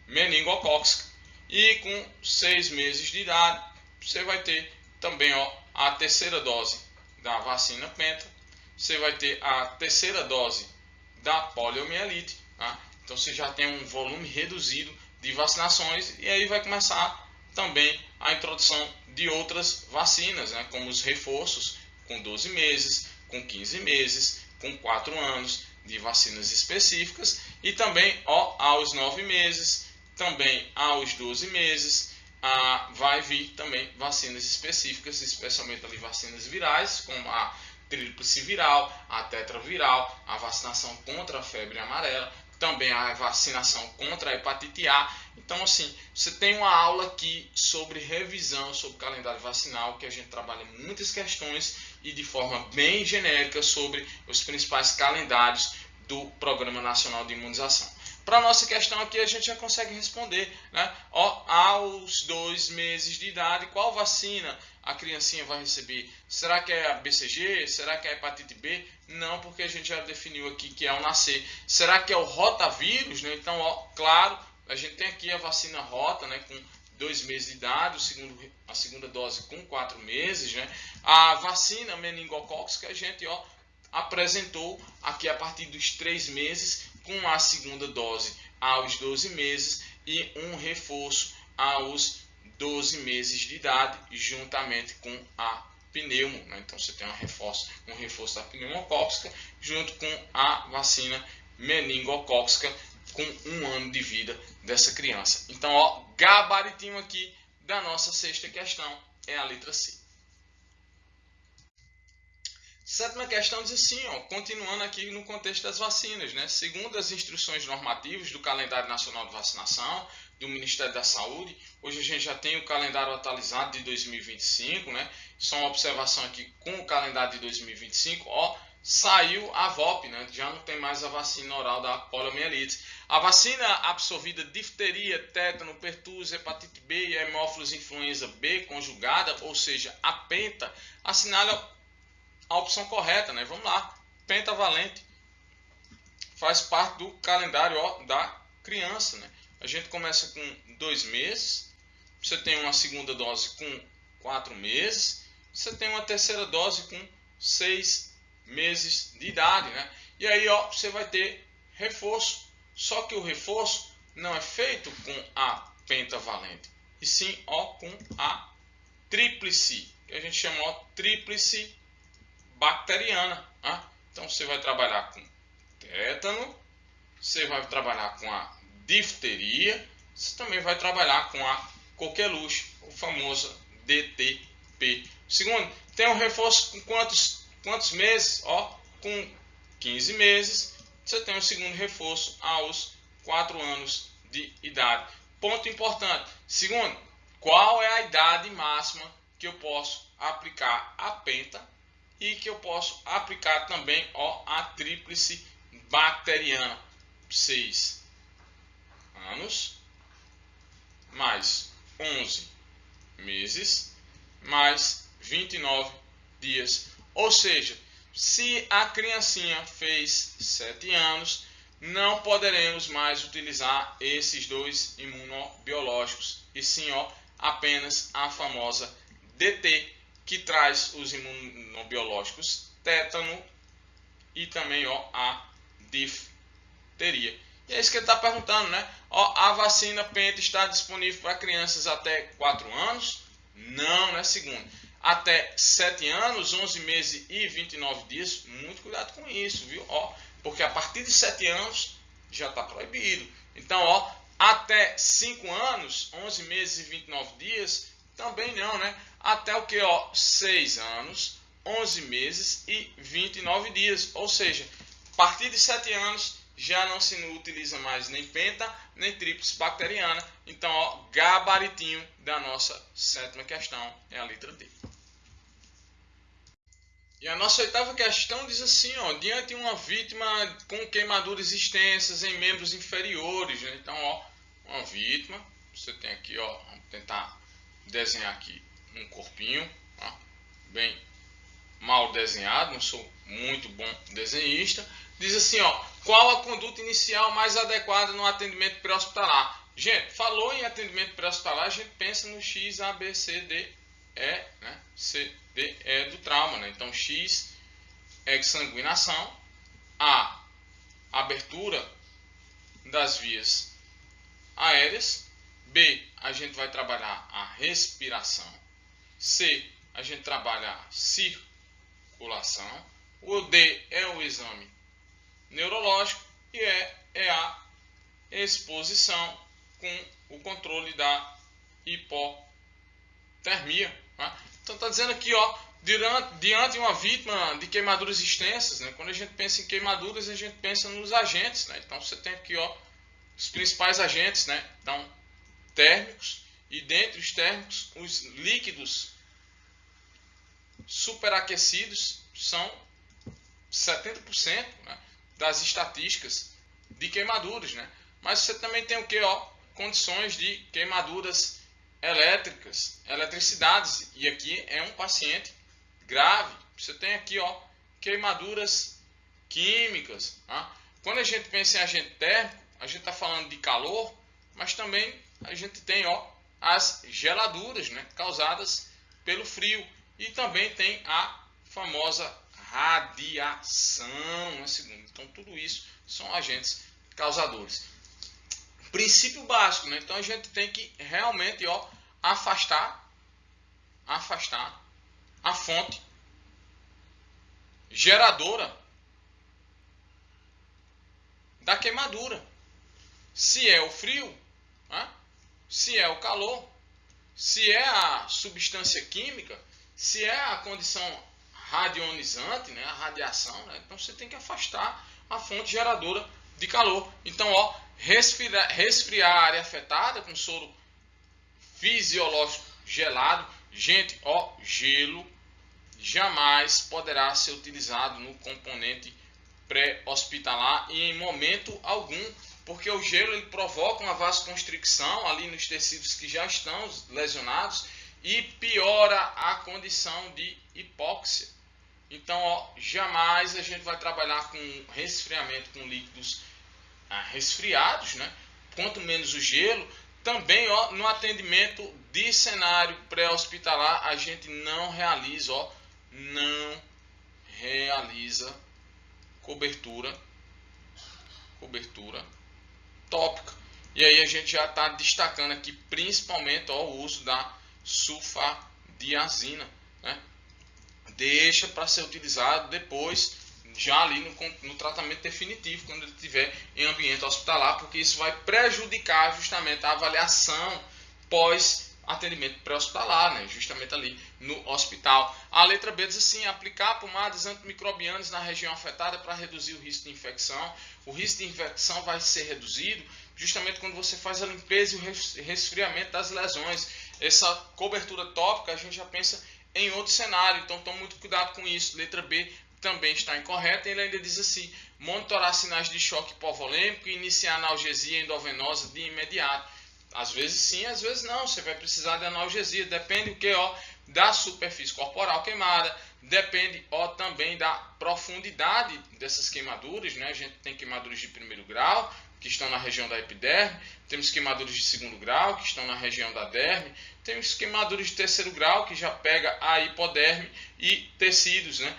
meningocócica. E com 6 meses de idade, você vai ter também a terceira dose da vacina penta. Você vai ter a terceira dose da poliomielite, tá? Então você já tem um volume reduzido de vacinações, e aí vai começar também a introdução de outras vacinas, né? Como os reforços com 12 meses, com 15 meses, com 4 anos de vacinas específicas, e também aos 9 meses, também aos 12 meses, vai vir também vacinas específicas, especialmente ali vacinas virais, como a tríplice viral, a tetraviral, a vacinação contra a febre amarela, também a vacinação contra a hepatite A. Então, assim, você tem uma aula aqui sobre revisão, sobre calendário vacinal, que a gente trabalha muitas questões e de forma bem genérica sobre os principais calendários do Programa Nacional de Imunização. Para a nossa questão aqui, a gente já consegue responder, né? Aos 2 meses de idade, qual vacina a criancinha vai receber? Será que é a BCG? Será que é a hepatite B? Não, porque a gente já definiu aqui que é ao nascer. Será que é o rotavírus, né? Então, claro, a gente tem aqui a vacina rota, né? Com 2 meses de idade, a segunda dose com 4 meses, né? A vacina meningocócica a gente apresentou aqui a partir dos 3 meses, com a segunda dose aos 12 meses e um reforço aos 12 meses de idade, juntamente com a pneumo, né? Então você tem um reforço da pneumocócica junto com a vacina meningocócica com 1 ano de vida dessa criança. Então, ó, gabaritinho aqui da nossa sexta questão é a letra C. Sétima questão diz assim, ó, continuando aqui no contexto das vacinas, né? Segundo as instruções normativas do Calendário Nacional de Vacinação, do Ministério da Saúde, hoje a gente já tem o calendário atualizado de 2025, né? Só uma observação aqui com o calendário de 2025, ó, saiu a VOP, né? Já não tem mais a vacina oral da poliomielite. A vacina absorvida difteria, tétano, pertussis, hepatite B e hemófilos influenza B conjugada, ou seja, a penta, assinala a opção correta, né? Vamos lá, pentavalente, faz parte do calendário, ó, da criança, né? A gente começa com 2 meses, você tem uma segunda dose com 4 meses, você tem uma terceira dose com 6 meses de idade, né? E aí, ó, você vai ter reforço, só que o reforço não é feito com a pentavalente, e sim, ó, com a tríplice, que a gente chama, ó, tríplice bacteriana, né? Então você vai trabalhar com tétano, você vai trabalhar com a difteria, você também vai trabalhar com a coqueluche, o famoso DTP. Segundo, tem um reforço com quantos meses? Ó, com 15 meses, você tem o segundo reforço aos 4 anos de idade. Ponto importante. Segundo, qual é a idade máxima que eu posso aplicar a penta e que eu posso aplicar também, ó, a tríplice bacteriana? 6 anos mais 11 meses mais 29 dias. Ou seja, se a criancinha fez 7 anos, não poderemos mais utilizar esses 2 imunobiológicos, e sim, ó, apenas a famosa DT, que traz os imunobiológicos tétano e também, ó, a difteria. E é isso que ele está perguntando, né? Ó, a vacina penta está disponível para crianças até 4 anos? Não, né? Segundo, até 7 anos, 11 meses e 29 dias. Muito cuidado com isso, viu? Ó, porque a partir de 7 anos já está proibido. Então, ó, até 5 anos, 11 meses e 29 dias, também não, né? Até o que, ó? 6 anos, 11 meses e 29 dias. Ou seja, a partir de 7 anos já não se utiliza mais nem penta, nem tríplice bacteriana. Então, ó, gabaritinho da nossa sétima questão é a letra D. E a nossa oitava questão diz assim, ó, diante de uma vítima com queimaduras extensas em membros inferiores, né? Então, ó, uma vítima, você tem aqui, ó, vamos tentar desenhar aqui um corpinho, ó, bem mal desenhado, não sou muito bom desenhista. Diz assim, ó, qual a conduta inicial mais adequada no atendimento pré-hospitalar? Gente, falou em atendimento pré-hospitalar, a gente pensa no X, A, B, C, D, E, né? C, D, E do trauma, né? Então, X, exsanguinação, A, abertura das vias aéreas, B, a gente vai trabalhar a respiração, C, a gente trabalha a circulação, o D é o exame neurológico e E é a exposição com o controle da hipotermia, né? Então está dizendo aqui, ó, diante de uma vítima de queimaduras extensas, né? Quando a gente pensa em queimaduras, a gente pensa nos agentes, né? Então você tem aqui, ó, os principais agentes, né? Então, térmicos, e dentre os térmicos, os líquidos superaquecidos são 70%, né, das estatísticas de queimaduras, né? Mas você também tem o que, ó, condições de queimaduras elétricas, eletricidades, e aqui é um paciente grave. Você tem aqui, ó, queimaduras químicas, tá? Quando a gente pensa em agente térmico, a gente está falando de calor, mas também a gente tem, ó, as geladuras, né, causadas pelo frio, e também tem a famosa radiação, né, segundo. Então tudo isso são agentes causadores. Princípio básico, né? Então a gente tem que realmente, ó, afastar a fonte geradora da queimadura. se é o frio, né? Se é o calor, se é a substância química, se é a condição radionizante, né? A radiação, né? Então você tem que afastar a fonte geradora de calor. Então, ó, resfriar a área afetada com soro fisiológico gelado. Gente, ó, gelo jamais poderá ser utilizado no componente pré-hospitalar e em momento algum, porque o gelo ele provoca uma vasoconstricção ali nos tecidos que já estão lesionados e piora a condição de hipóxia. Então, ó, jamais a gente vai trabalhar com resfriamento com líquidos resfriados, né? Quanto menos o gelo. Também, ó, no atendimento de cenário pré-hospitalar, a gente não realiza cobertura tópica. E aí a gente já está destacando aqui principalmente, ó, o uso da sulfadiazina, né? Deixa para ser utilizado depois, já ali no tratamento definitivo, quando ele estiver em ambiente hospitalar, porque isso vai prejudicar justamente a avaliação pós atendimento pré-hospitalar, né? Justamente ali no hospital. A letra B diz assim: aplicar pomadas antimicrobianas na região afetada para reduzir o risco de infecção. O risco de infecção vai ser reduzido justamente quando você faz a limpeza e o resfriamento das lesões. Essa cobertura tópica a gente já pensa em outro cenário, então tome muito cuidado com isso. Letra B também está incorreta. Ele ainda diz assim: monitorar sinais de choque hipovolêmico e iniciar analgesia endovenosa de imediato. Às vezes sim, às vezes não. Você vai precisar de analgesia. Depende o que, ó, da superfície corporal queimada. Depende, ó, também da profundidade dessas queimaduras, né? A gente tem queimaduras de primeiro grau, que estão na região da epiderme. Temos queimaduras de segundo grau, que estão na região da derme. Temos queimaduras de terceiro grau, que já pega a hipoderme e tecidos, né?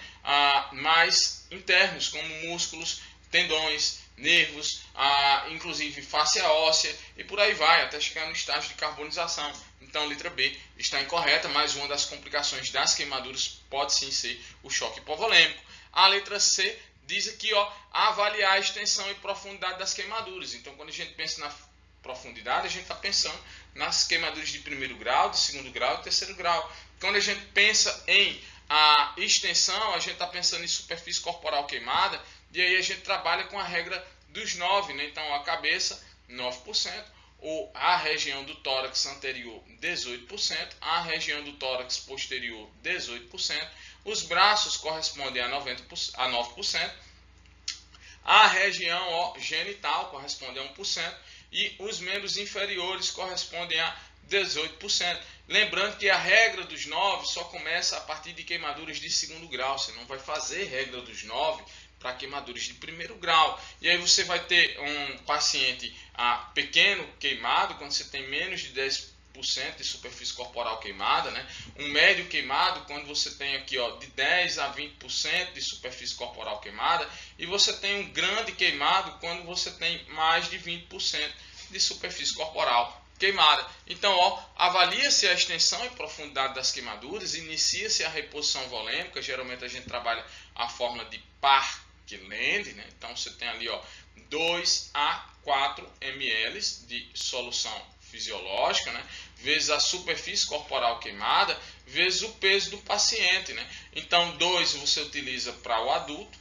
Mais internos, como músculos, tendões, nervos, inclusive face óssea e por aí vai, até chegar no estágio de carbonização. Então, a letra B está incorreta, mas uma das complicações das queimaduras pode sim ser o choque hipovolêmico. A letra C diz aqui, ó, avaliar a extensão e profundidade das queimaduras. Então, quando a gente pensa na profundidade, a gente está pensando nas queimaduras de primeiro grau, de segundo grau e terceiro grau. Quando a gente pensa em a extensão, a gente está pensando em superfície corporal queimada, e aí a gente trabalha com a regra dos 9, né? Então a cabeça 9%, ou a região do tórax anterior 18%, a região do tórax posterior 18%, os braços correspondem a 9%, a região, ó, genital corresponde a 1% e os membros inferiores correspondem a 18%. Lembrando que a regra dos 9 só começa a partir de queimaduras de segundo grau. Você não vai fazer regra dos 9 para queimaduras de primeiro grau. E aí você vai ter um paciente pequeno queimado, quando você tem menos de 10% de superfície corporal queimada, né? Um médio queimado, quando você tem aqui, ó, de 10 a 20% de superfície corporal queimada. E você tem um grande queimado, quando você tem mais de 20% de superfície corporal queimada. Então, ó, avalia-se a extensão e profundidade das queimaduras, inicia-se a reposição volêmica. Geralmente a gente trabalha a fórmula de Parkland, né? Então você tem ali, ó, 2 a 4 ml de solução fisiológica, né? Vezes a superfície corporal queimada, vezes o peso do paciente, né? Então 2 você utiliza para o adulto,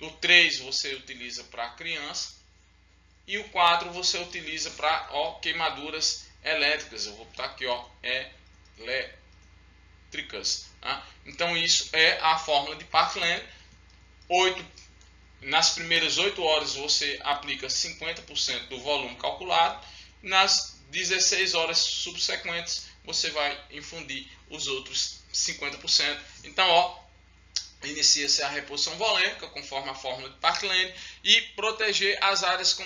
o 3 você utiliza para a criança, e o 4 você utiliza para, ó, queimaduras elétricas. Eu vou botar aqui, ó, elétricas. Tá? Então isso é a fórmula de Parkland. Nas primeiras 8 horas você aplica 50% do volume calculado. Nas 16 horas subsequentes você vai infundir os outros 50%. Então, ó, inicia-se a reposição volêmica, conforme a fórmula de Parkland, e proteger as áreas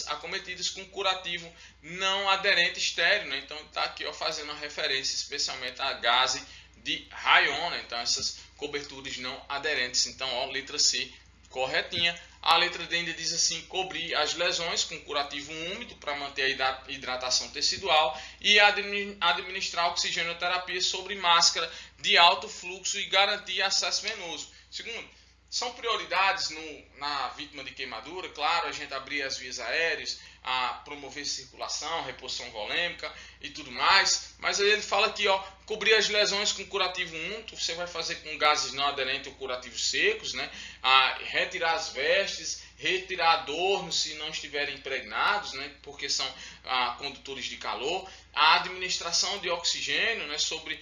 acometidas com curativo não aderente estéril, né? Então está aqui, ó, fazendo uma referência especialmente à gase de Rayon, né? Então essas coberturas não aderentes. Então, ó, letra C corretinha. A letra D ainda diz assim: cobrir as lesões com curativo úmido para manter a hidratação tecidual e administrar oxigenoterapia sobre máscara de alto fluxo e garantir acesso venoso. Segundo, São prioridades na vítima de queimadura, claro, a gente abrir as vias aéreas, a promover circulação, reposição volêmica e tudo mais, mas aí ele fala aqui, ó, cobrir as lesões com curativo unto, você vai fazer com gases não aderentes ou curativos secos, né? Retirar as vestes, retirar adornos se não estiverem impregnados, né? Porque são condutores de calor, a administração de oxigênio, né? Sobre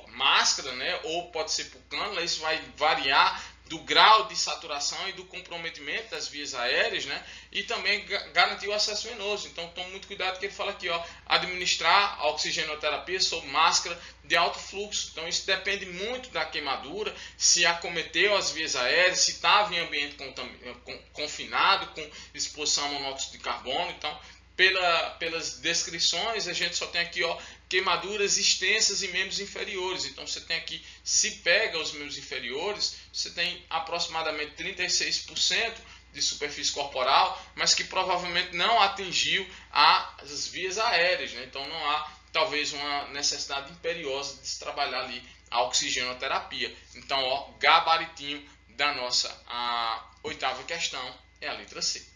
máscara, né, ou pode ser por cânula, isso vai variar do grau de saturação e do comprometimento das vias aéreas, né, e também garantir o acesso venoso. Então tome muito cuidado que ele fala aqui, ó, administrar a oxigenoterapia sob máscara de alto fluxo. Então isso depende muito da queimadura, se acometeu as vias aéreas, se estava em ambiente confinado, com exposição a monóxido de carbono. Então pelas descrições, a gente só tem aqui, ó, queimaduras extensas em membros inferiores. Então você tem aqui, se pega os membros inferiores, você tem aproximadamente 36% de superfície corporal, mas que provavelmente não atingiu as vias aéreas, né? Então não há talvez uma necessidade imperiosa de se trabalhar ali a oxigenoterapia. Então, ó, gabaritinho da nossa oitava questão é a letra C.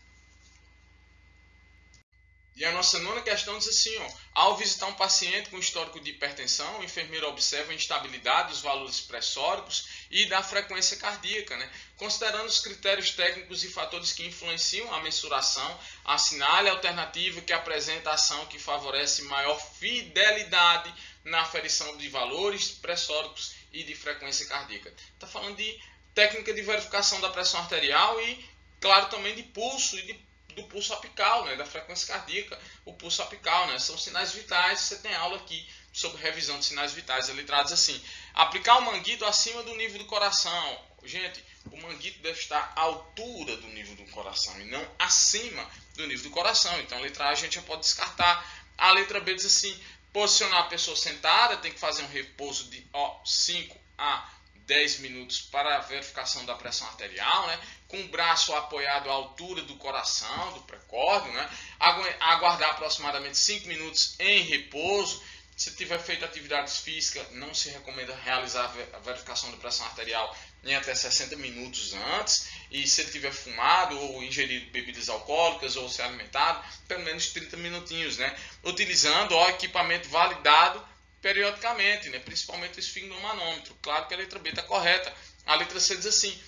E a nossa nona questão diz assim, ó, ao visitar um paciente com histórico de hipertensão, o enfermeiro observa a instabilidade dos valores pressóricos e da frequência cardíaca, né? Considerando os critérios técnicos e fatores que influenciam a mensuração, assinale a alternativa que apresenta a ação que favorece maior fidelidade na aferição de valores pressóricos e de frequência cardíaca. Está falando de técnica de verificação da pressão arterial e, claro, também de pulso e do pulso apical, né, da frequência cardíaca, o pulso apical, né, são sinais vitais. Você tem aula aqui sobre revisão de sinais vitais, ele traz assim, aplicar o manguito acima do nível do coração. Gente, o manguito deve estar à altura do nível do coração e não acima do nível do coração. Então a letra A a gente já pode descartar. A letra B diz assim, posicionar a pessoa sentada, tem que fazer um repouso de 5 a 10 minutos para a verificação da pressão arterial, né? Com o braço apoiado à altura do coração, do precórdio, né? Aguardar aproximadamente 5 minutos em repouso. Se tiver feito atividades físicas, não se recomenda realizar a verificação da pressão arterial em até 60 minutos antes. E se ele tiver fumado ou ingerido bebidas alcoólicas ou se alimentado, pelo menos 30 minutinhos, né? Utilizando o equipamento validado periodicamente, né? Principalmente o esfigmomanômetro. Claro que a letra B está correta. A letra C diz assim,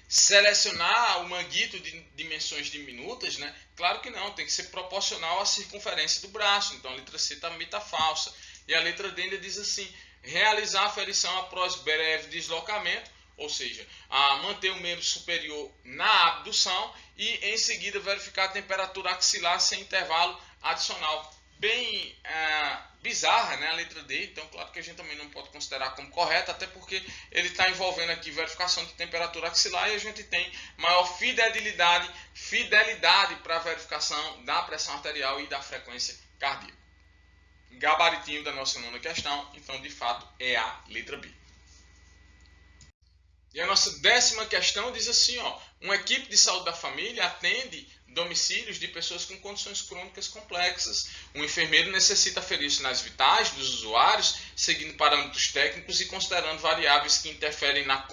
selecionar o manguito de dimensões diminutas, né? Claro que não, tem que ser proporcional à circunferência do braço. Então a letra C também está falsa. E a letra D ainda diz assim, realizar a aferição após breve deslocamento, ou seja, manter o membro superior na abdução e em seguida verificar a temperatura axilar sem intervalo adicional. Bem bizarra, né, a letra D, então claro que a gente também não pode considerar como correta, até porque ele está envolvendo aqui verificação de temperatura axilar e a gente tem maior fidelidade para a verificação da pressão arterial e da frequência cardíaca. Gabaritinho da nossa nona questão, então de fato é a letra B. E a nossa 10ª questão diz assim, ó, uma equipe de saúde da família atende domicílios de pessoas com condições crônicas complexas. O enfermeiro necessita aferir os sinais vitais dos usuários, seguindo parâmetros técnicos e considerando variáveis que interferem na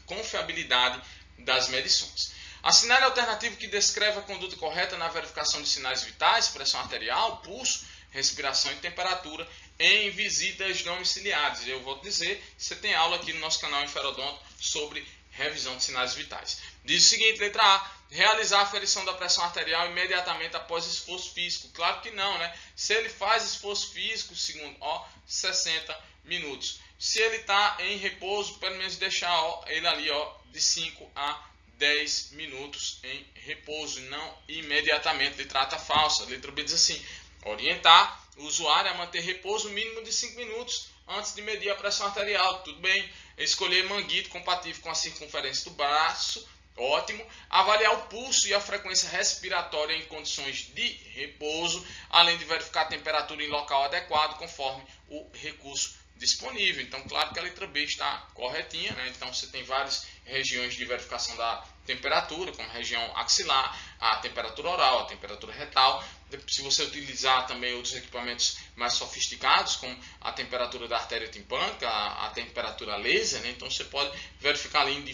confiabilidade das medições. Assinale a alternativa que descreve a conduta correta na verificação de sinais vitais, pressão arterial, pulso, respiração e temperatura em visitas domiciliares. Eu vou dizer, você tem aula aqui no nosso canal Inferodonto sobre revisão de sinais vitais. Diz o seguinte, letra A, realizar a aferição da pressão arterial imediatamente após esforço físico. Claro que não, né? Se ele faz esforço físico, segundo, 60 minutos. Se ele está em repouso, pelo menos deixar ele ali, de 5 a 10 minutos em repouso, não imediatamente. Letra A está falsa. Letra B diz assim, orientar o usuário a manter repouso mínimo de 5 minutos antes de medir a pressão arterial. Tudo bem. Escolher manguito compatível com a circunferência do braço. Ótimo. Avaliar o pulso e a frequência respiratória em condições de repouso, além de verificar a temperatura em local adequado conforme o recurso disponível. Então, claro que a letra B está corretinha, né? Então, você tem várias regiões de verificação da temperatura, como a região axilar, a temperatura oral, a temperatura retal. se você utilizar também outros equipamentos mais sofisticados, como a temperatura da artéria timpânica, a temperatura laser, né? Então você pode verificar ali em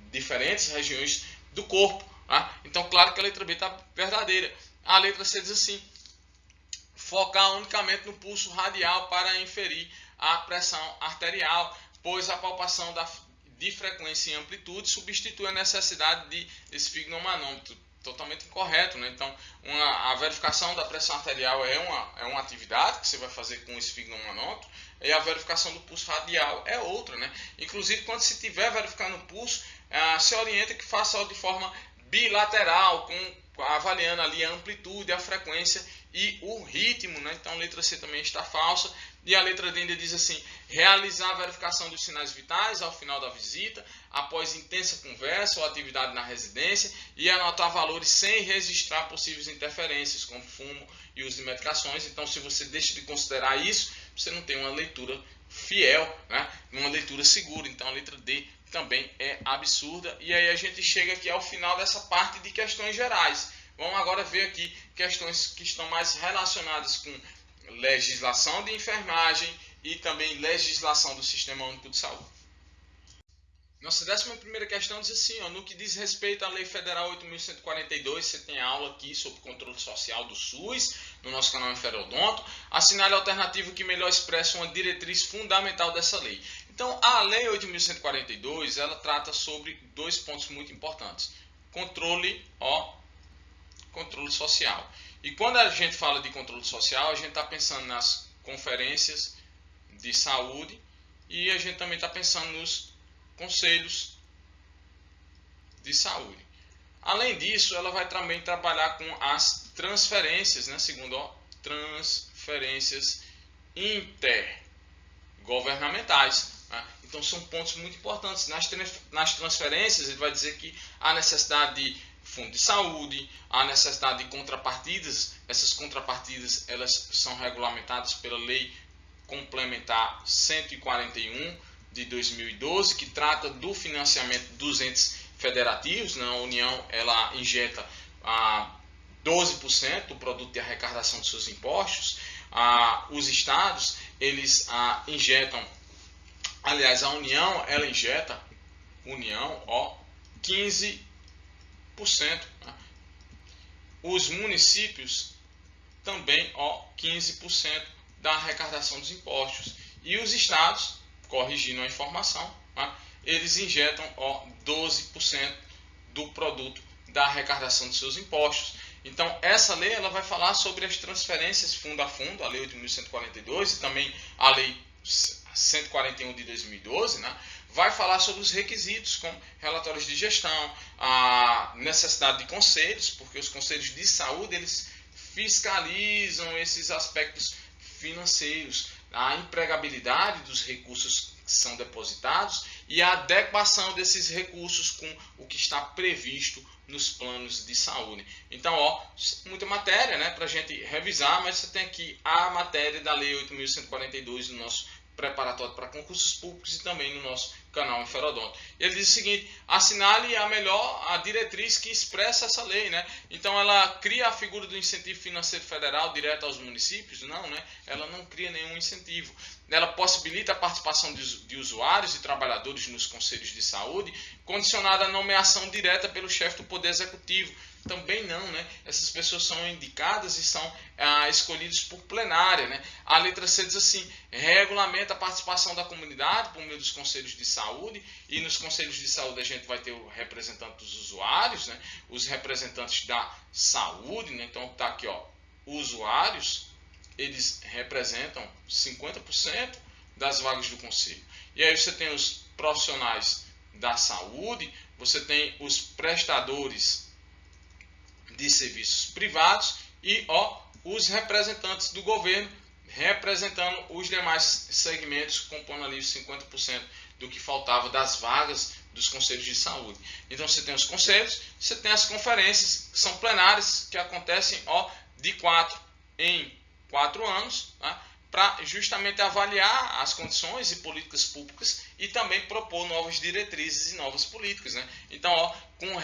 diferentes regiões do corpo. Tá? Então, claro que a letra B está verdadeira. A letra C diz assim: focar unicamente no pulso radial para inferir a pressão arterial, pois a palpação de frequência e amplitude substitui a necessidade de esfigmomanômetro. Totalmente incorreto, né? Então, a verificação da pressão arterial é uma atividade que você vai fazer com o esfigmomanômetro, e a verificação do pulso radial é outra, né? Inclusive, quando se estiver verificando o pulso, se orienta que faça de forma bilateral, avaliando ali a amplitude, a frequência e o ritmo, né? Então a letra C também está falsa. E a letra D ainda diz assim: realizar a verificação dos sinais vitais ao final da visita, após intensa conversa ou atividade na residência, e anotar valores sem registrar possíveis interferências, como fumo e uso de medicações. Então, se você deixa de considerar isso, você não tem uma leitura fiel, né? Uma leitura segura. Então a letra D também é absurda. E aí a gente chega aqui ao final dessa parte de questões gerais. Vamos agora ver aqui questões que estão mais relacionadas com legislação de enfermagem e também legislação do Sistema Único de Saúde. Nossa 11ª questão diz assim, no que diz respeito à Lei Federal 8.142, você tem aula aqui sobre controle social do SUS, no nosso canal Inferodonto. Assinale a alternativa que melhor expressa uma diretriz fundamental dessa lei. Então, a Lei 8.142, ela trata sobre dois pontos muito importantes. Controle social. E quando a gente fala de controle social, a gente está pensando nas conferências de saúde e a gente também está pensando nos conselhos de saúde. Além disso, ela vai também trabalhar com as transferências, né? Segundo, transferências intergovernamentais. Né? Então, são pontos muito importantes. Nas transferências, ele vai dizer que há necessidade de fundo de saúde, há necessidade de contrapartidas. Essas contrapartidas elas são regulamentadas pela Lei Complementar 141 de 2012, que trata do financiamento dos entes federativos. Né? A União ela injeta 12% do produto de arrecadação de seus impostos. Os estados eles injetam, aliás, a União ela injeta 15%. Né? Os municípios também 15% da arrecadação dos impostos. E os estados, corrigindo a informação, né? Eles injetam 12% do produto da arrecadação de seus impostos. Então, essa lei ela vai falar sobre as transferências fundo a fundo, a Lei 8.142 e também a Lei 141 de 2012, né? Vai falar sobre os requisitos, como relatórios de gestão, a necessidade de conselhos, porque os conselhos de saúde eles fiscalizam esses aspectos financeiros, a empregabilidade dos recursos que são depositados e a adequação desses recursos com o que está previsto nos planos de saúde. Então, muita matéria, né, para a gente revisar, mas você tem aqui a matéria da Lei 8.142 no nosso preparatório para concursos públicos e também no nosso canal Inferodonto. Ele diz o seguinte: assinale a diretriz que expressa essa lei, né? Então ela cria a figura do incentivo financeiro federal direto aos municípios? Não, né? Ela não cria nenhum incentivo. Ela possibilita a participação de usuários e trabalhadores nos conselhos de saúde, condicionada à nomeação direta pelo chefe do Poder Executivo. Também não, né? Essas pessoas são indicadas e são escolhidas por plenária, né? A letra C diz assim: regulamenta a participação da comunidade por meio dos conselhos de saúde, e nos conselhos de saúde a gente vai ter o representante dos usuários, né? Os representantes da saúde, né? Então tá aqui, usuários, eles representam 50% das vagas do conselho. E aí você tem os profissionais da saúde, você tem os prestadores de serviços privados e os representantes do governo representando os demais segmentos, compondo ali os 50% do que faltava das vagas dos conselhos de saúde. Então você tem os conselhos, você tem as conferências, que são plenárias, que acontecem de 4 em 4 anos, tá? Para justamente avaliar as condições e políticas públicas e também propor novas diretrizes e novas políticas, né? Então, com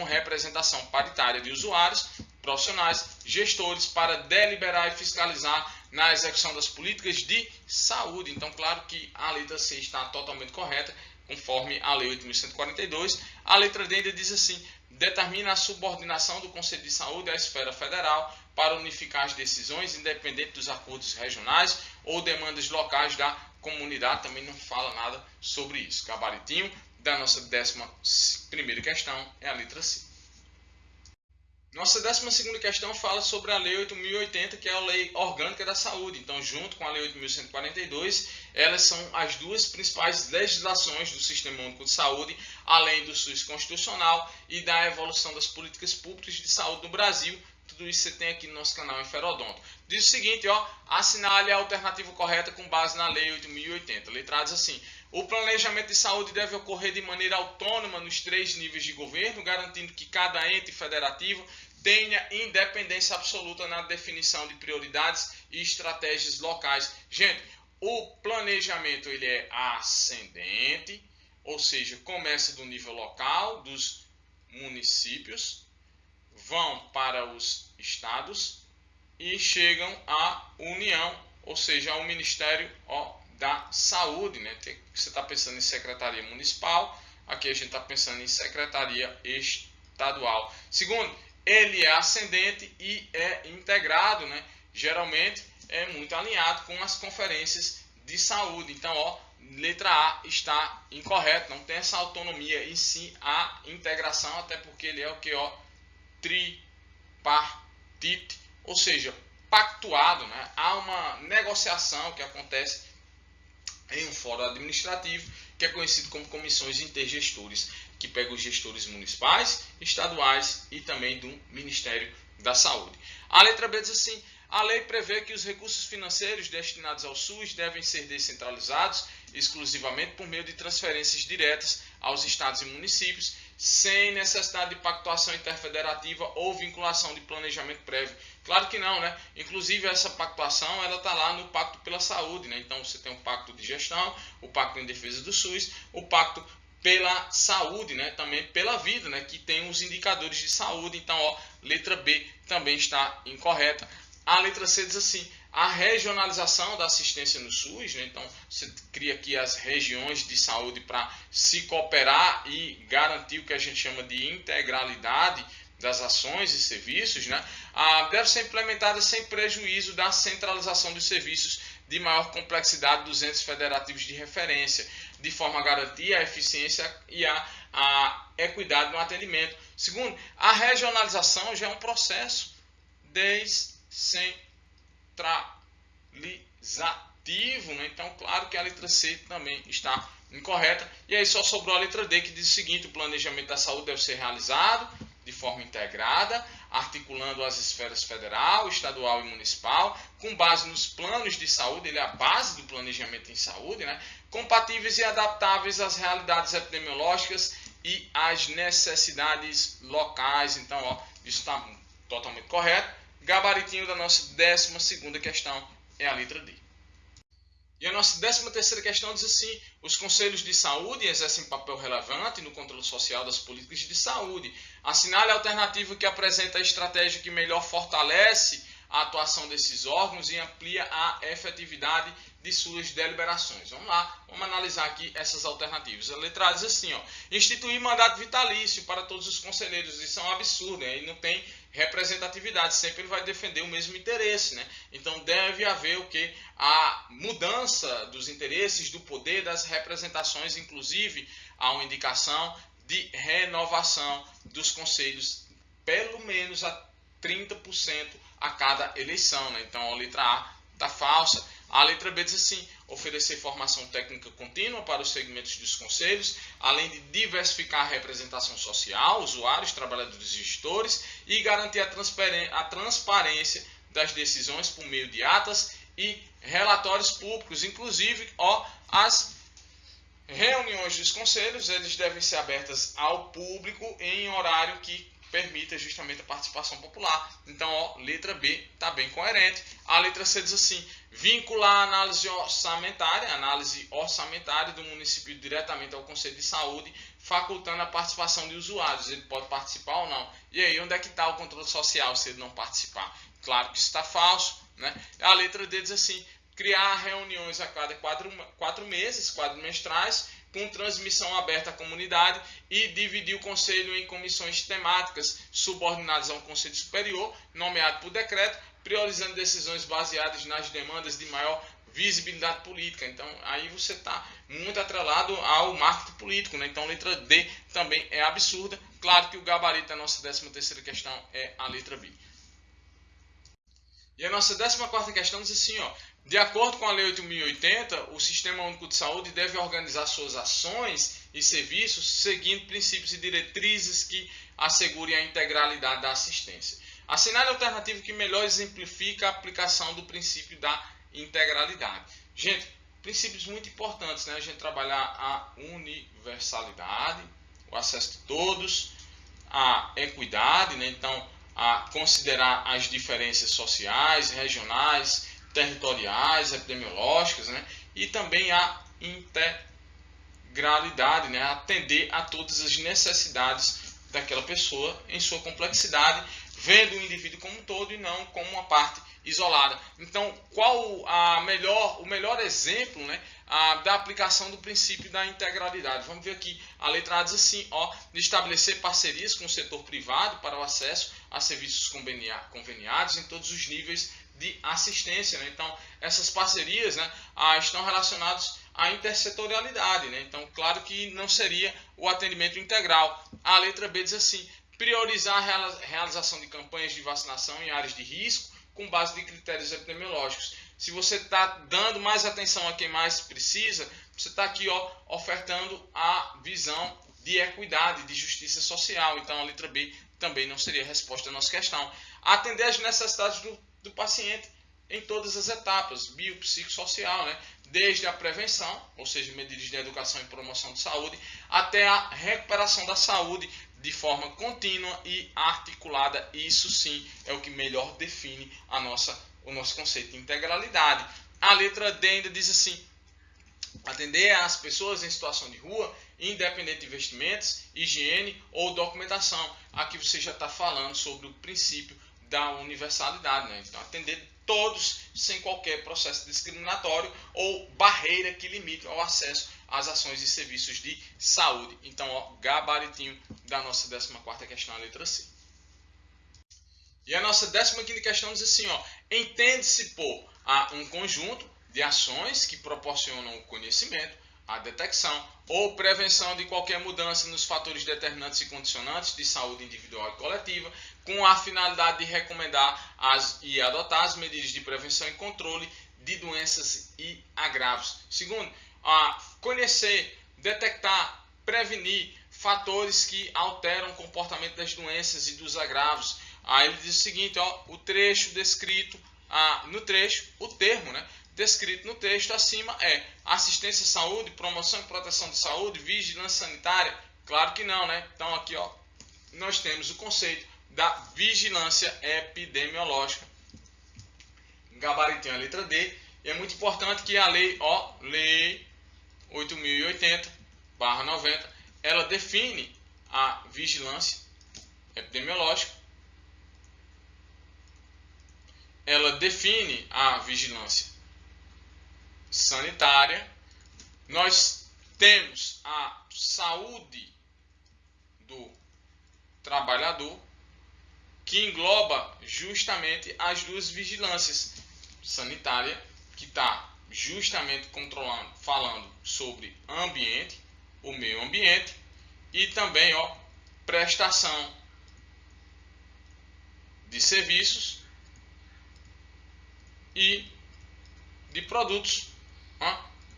representação paritária de usuários, profissionais, gestores, para deliberar e fiscalizar na execução das políticas de saúde. Então, claro que a letra C está totalmente correta, conforme a Lei 8.142. A letra D ainda diz assim: determina a subordinação do Conselho de Saúde à esfera federal para unificar as decisões, independente dos acordos regionais ou demandas locais da comunidade. Também não fala nada sobre isso. Gabaritinho da nossa 11ª questão é a letra C. Nossa 12ª questão fala sobre a Lei 8.080, que é a Lei Orgânica da Saúde. Então, junto com a Lei 8.142, elas são as duas principais legislações do Sistema Único de Saúde, além do SUS constitucional e da evolução das políticas públicas de saúde no Brasil. Tudo isso você tem aqui no nosso canal Inferodonto. Diz o seguinte, assinale a alternativa correta com base na Lei 8.080. Letra A diz assim: o planejamento de saúde deve ocorrer de maneira autônoma nos 3 níveis de governo, garantindo que cada ente federativo tenha independência absoluta na definição de prioridades e estratégias locais. Gente, o planejamento ele é ascendente, ou seja, começa do nível local, dos municípios, vão para os estados e chegam à União, ou seja, ao Ministério da Saúde, né? Você está pensando em Secretaria Municipal, aqui a gente está pensando em Secretaria Estadual. Segundo, ele é ascendente e é integrado, né? Geralmente é muito alinhado com as conferências de saúde. Então, letra A está incorreta, não tem essa autonomia e sim a integração, até porque ele é o que? Tripartite, ou seja, pactuado, né? Há uma negociação que acontece em um fórum administrativo, que é conhecido como comissões intergestores, que pega os gestores municipais, estaduais e também do Ministério da Saúde. A letra B diz assim: a lei prevê que os recursos financeiros destinados ao SUS devem ser descentralizados exclusivamente por meio de transferências diretas aos estados e municípios, sem necessidade de pactuação interfederativa ou vinculação de planejamento prévio. Claro que não, né? Inclusive essa pactuação, ela está lá no Pacto pela Saúde, né? Então você tem o Pacto de Gestão, o Pacto em Defesa do SUS, o Pacto pela Saúde, né? Também pela Vida, né? Que tem os indicadores de saúde. Então, letra B também está incorreta. A letra C diz assim: a regionalização da assistência no SUS, né? Então você cria aqui as regiões de saúde para se cooperar e garantir o que a gente chama de integralidade das ações e serviços, né? Deve ser implementada sem prejuízo da centralização dos serviços de maior complexidade dos entes federativos de referência, de forma a garantir a eficiência e a equidade no atendimento. Segundo, a regionalização já é um processo descentralizativo, né? Então, claro que a letra C também está incorreta. E aí só sobrou a letra D, que diz o seguinte: o planejamento da saúde deve ser realizado de forma integrada, articulando as esferas federal, estadual e municipal, com base nos planos de saúde, ele é a base do planejamento em saúde, né? Compatíveis e adaptáveis às realidades epidemiológicas e às necessidades locais. Então, isso está totalmente correto. Gabaritinho da nossa 12ª questão é a letra D. E a nossa 13ª questão diz assim: os conselhos de saúde exercem papel relevante no controle social das políticas de saúde. Assinale a alternativa que apresenta a estratégia que melhor fortalece a atuação desses órgãos e amplia a efetividade de suas deliberações. Vamos lá, vamos analisar aqui essas alternativas. A letra A diz assim: instituir mandato vitalício para todos os conselheiros. Isso é um absurdo, né? Ele não tem representatividade, sempre ele vai defender o mesmo interesse, né? Então deve haver o que? A mudança dos interesses, do poder, das representações, inclusive há uma indicação de renovação dos conselhos, pelo menos a 30% a cada eleição, né? Então a letra A está falsa. A letra B diz assim: oferecer formação técnica contínua para os segmentos dos conselhos, além de diversificar a representação social, usuários, trabalhadores e gestores, e garantir a transparência das decisões por meio de atas e relatórios públicos. Inclusive, as reuniões dos conselhos, eles devem ser abertas ao público em horário que permita justamente a participação popular. Então, ó, letra B está bem coerente. A letra C diz assim: vincular a análise orçamentária do município diretamente ao Conselho de Saúde, facultando a participação de usuários. Ele pode participar ou não. E aí, onde é que está o controle social se ele não participar? Claro que isso está falso, né? A letra D diz assim: criar reuniões a cada 4 meses, quadrimestrais, com transmissão aberta à comunidade, e dividir o Conselho em comissões temáticas subordinadas a um Conselho Superior, nomeado por decreto, priorizando decisões baseadas nas demandas de maior visibilidade política. Então, aí você está muito atrelado ao marketing político, né? Então, letra D também é absurda. Claro que o gabarito da nossa 13ª questão é a letra B. E a nossa 14ª questão diz assim, ó: de acordo com a Lei 8.080, o Sistema Único de Saúde deve organizar suas ações e serviços seguindo princípios e diretrizes que assegurem a integralidade da assistência. Assinale a alternativa que melhor exemplifica a aplicação do princípio da integralidade. Gente, princípios muito importantes, né? A gente trabalhar a universalidade, o acesso de todos, a equidade, né? Então, a considerar as diferenças sociais, regionais, territoriais, epidemiológicas, né? E também a integralidade, né? Atender a todas as necessidades daquela pessoa em sua complexidade, vendo o indivíduo como um todo e não como uma parte isolada. Então, qual o melhor exemplo, né, da aplicação do princípio da integralidade? Vamos ver aqui, a letra A diz assim, ó: de estabelecer parcerias com o setor privado para o acesso a serviços conveniados em todos os níveis de assistência, né? Então, essas parcerias, né, estão relacionadas à intersetorialidade, né? Então, claro que não seria o atendimento integral. A letra B diz assim: priorizar a realização de campanhas de vacinação em áreas de risco com base de critérios epidemiológicos. Se você está dando mais atenção a quem mais precisa, você está aqui, ó, ofertando a visão de equidade, de justiça social. Então, a letra B também não seria a resposta da nossa questão. Atender às necessidades do paciente em todas as etapas, biopsicossocial, né? Desde a prevenção, ou seja, medidas de educação e promoção de saúde, até a recuperação da saúde de forma contínua e articulada. Isso sim é o que melhor define o nosso conceito de integralidade. A letra D ainda diz assim: atender às pessoas em situação de rua, independente de investimentos, higiene ou documentação. Aqui você já está falando sobre o princípio da universalidade, né? Então, atender todos sem qualquer processo discriminatório ou barreira que limite o acesso às ações e serviços de saúde. Então, ó, gabaritinho da nossa 14ª questão, a letra C. E a nossa 15ª questão diz assim, ó: entende-se por um conjunto de ações que proporcionam o conhecimento, a detecção ou prevenção de qualquer mudança nos fatores determinantes e condicionantes de saúde individual e coletiva, com a finalidade de recomendar e adotar as medidas de prevenção e controle de doenças e agravos. Segundo, conhecer, detectar, prevenir fatores que alteram o comportamento das doenças e dos agravos. Aí ele diz o seguinte, ó: o trecho descrito o termo, né, descrito no texto acima é assistência à saúde, promoção e proteção de saúde, vigilância sanitária? Claro que não, né? Então aqui, ó, nós temos o conceito da vigilância epidemiológica. Gabaritinho a letra D. E é muito importante que a lei 8.080/90, ela define a vigilância epidemiológica, ela define a vigilância sanitária. Nós temos a saúde do trabalhador, que engloba justamente as duas vigilâncias: sanitária, que está justamente controlando, falando sobre ambiente, o meio ambiente, e também, ó, prestação de serviços e de produtos.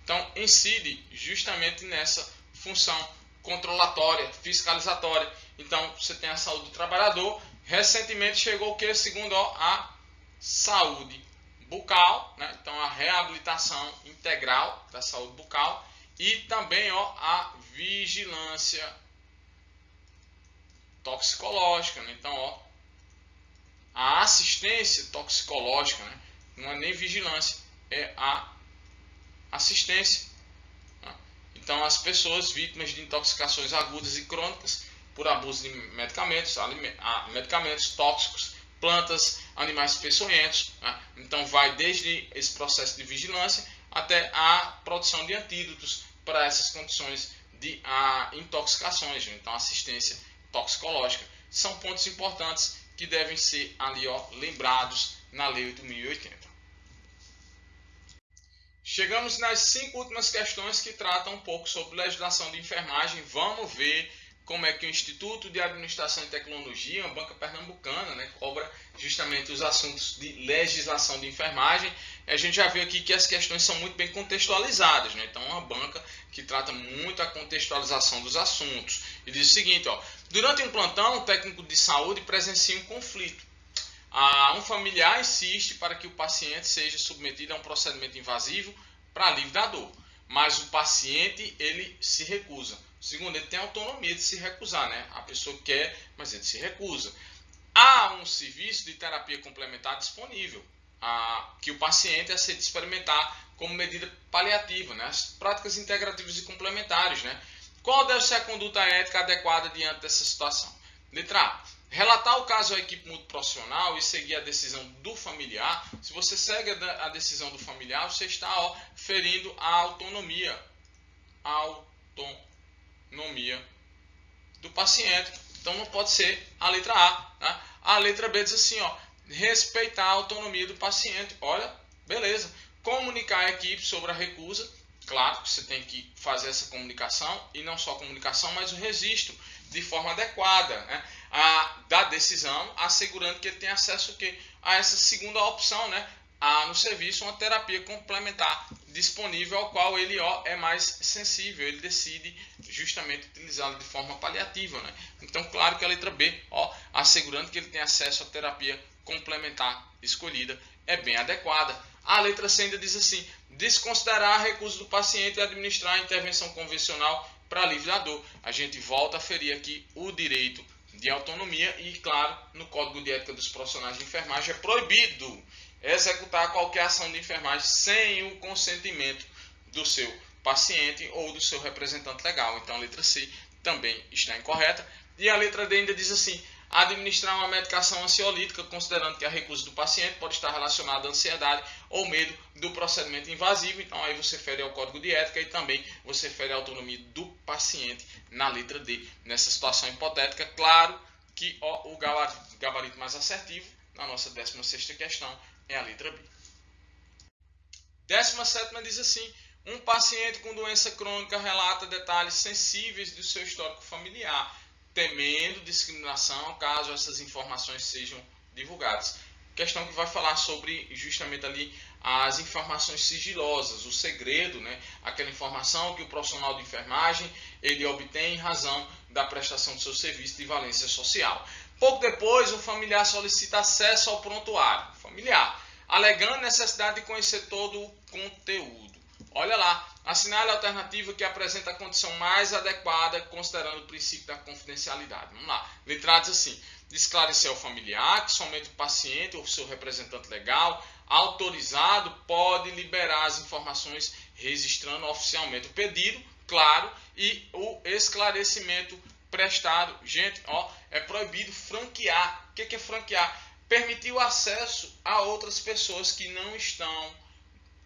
Então, incide justamente nessa função controlatória, fiscalizatória. Então, você tem a saúde do trabalhador. Recentemente chegou o que? Segundo, ó, a saúde bucal, né? Então, a reabilitação integral da saúde bucal e também, ó, a vigilância toxicológica, né? Então, ó, a assistência toxicológica, né? Não é nem vigilância, é a assistência. Tá? Então, as pessoas vítimas de intoxicações agudas e crônicas por abuso de medicamentos, medicamentos tóxicos, plantas, animais peçonhentos. Tá? Então, vai desde esse processo de vigilância até a produção de antídotos para essas condições de intoxicações. Então, assistência toxicológica são pontos importantes que devem ser ali, ó, lembrados na Lei 8.080. Chegamos nas 5 últimas questões que tratam um pouco sobre legislação de enfermagem. Vamos ver como é que o Instituto de Administração e Tecnologia, uma banca pernambucana, né, cobra justamente os assuntos de legislação de enfermagem. A gente já viu aqui que as questões são muito bem contextualizadas, né? Então, é uma banca que trata muito a contextualização dos assuntos. E diz o seguinte, ó, durante um plantão, o técnico de saúde presencia um conflito. Um familiar insiste para que o paciente seja submetido a um procedimento invasivo para alívio da dor, mas o paciente ele se recusa. Segundo, ele tem autonomia de se recusar, né? A pessoa quer, mas ele se recusa. Há um serviço de terapia complementar disponível, que o paciente aceita experimentar como medida paliativa, né? As práticas integrativas e complementares, né? Qual deve ser a conduta ética adequada diante dessa situação? Letra A. Relatar o caso à equipe multiprofissional e seguir a decisão do familiar. Se você segue a decisão do familiar, você está ferindo a autonomia do paciente. Então não pode ser a letra A. Tá? A letra B diz assim, ó, respeitar a autonomia do paciente. Olha, beleza. Comunicar a equipe sobre a recusa. Claro que você tem que fazer essa comunicação, e não só a comunicação, mas o registro de forma adequada, né, da decisão, assegurando que ele tem acesso a essa segunda opção, né, no serviço, uma terapia complementar disponível, ao qual ele é mais sensível, ele decide justamente utilizá-la de forma paliativa. Né? Então, claro que a letra B, assegurando que ele tem acesso à terapia complementar escolhida, é bem adequada. A letra C ainda diz assim, desconsiderar a recusa do paciente e administrar a intervenção convencional para alívio da dor. A gente volta a ferir aqui o direito de autonomia e, claro, no Código de Ética dos Profissionais de Enfermagem é proibido executar qualquer ação de enfermagem sem o consentimento do seu paciente ou do seu representante legal. Então a letra C também está incorreta. E a letra D ainda diz assim, administrar uma medicação ansiolítica, considerando que a recusa do paciente pode estar relacionada à ansiedade ou medo do procedimento invasivo. Então aí você fere ao Código de Ética e também você fere a autonomia do paciente na letra D. Nessa situação hipotética, claro que o gabarito mais assertivo na nossa 16ª questão é a letra B. 17ª diz assim, um paciente com doença crônica relata detalhes sensíveis do seu histórico familiar, temendo discriminação caso essas informações sejam divulgadas. Questão que vai falar sobre justamente ali as informações sigilosas, o segredo, né? Aquela informação que o profissional de enfermagem ele obtém em razão da prestação do seu serviço de valência social. Pouco depois, o familiar solicita acesso ao prontuário familiar, alegando necessidade de conhecer todo o conteúdo. Olha lá, assinale a alternativa que apresenta a condição mais adequada, considerando o princípio da confidencialidade. Vamos lá. Letra A diz assim, de esclarecer ao familiar que somente o paciente ou seu representante legal autorizado pode liberar as informações registrando oficialmente o pedido, claro, e o esclarecimento prestado. Gente, é proibido franquear. O que é franquear? Permitir o acesso a outras pessoas que não estão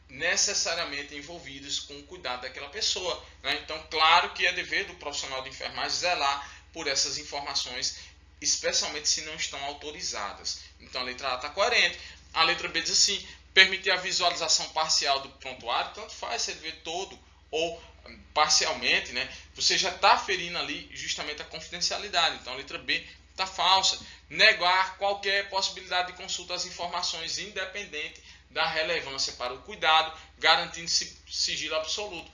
necessariamente envolvidos com o cuidado daquela pessoa. Né? Então, claro que é dever do profissional de enfermagem zelar por essas informações, especialmente se não estão autorizadas. Então, a letra A está coerente. A letra B diz assim, permitir a visualização parcial do prontuário, tanto faz se ele vê todo ou parcialmente, né? Você já está ferindo ali justamente a confidencialidade. Então, a letra B está falsa. Negar qualquer possibilidade de consulta às informações independente da relevância para o cuidado, garantindo sigilo absoluto.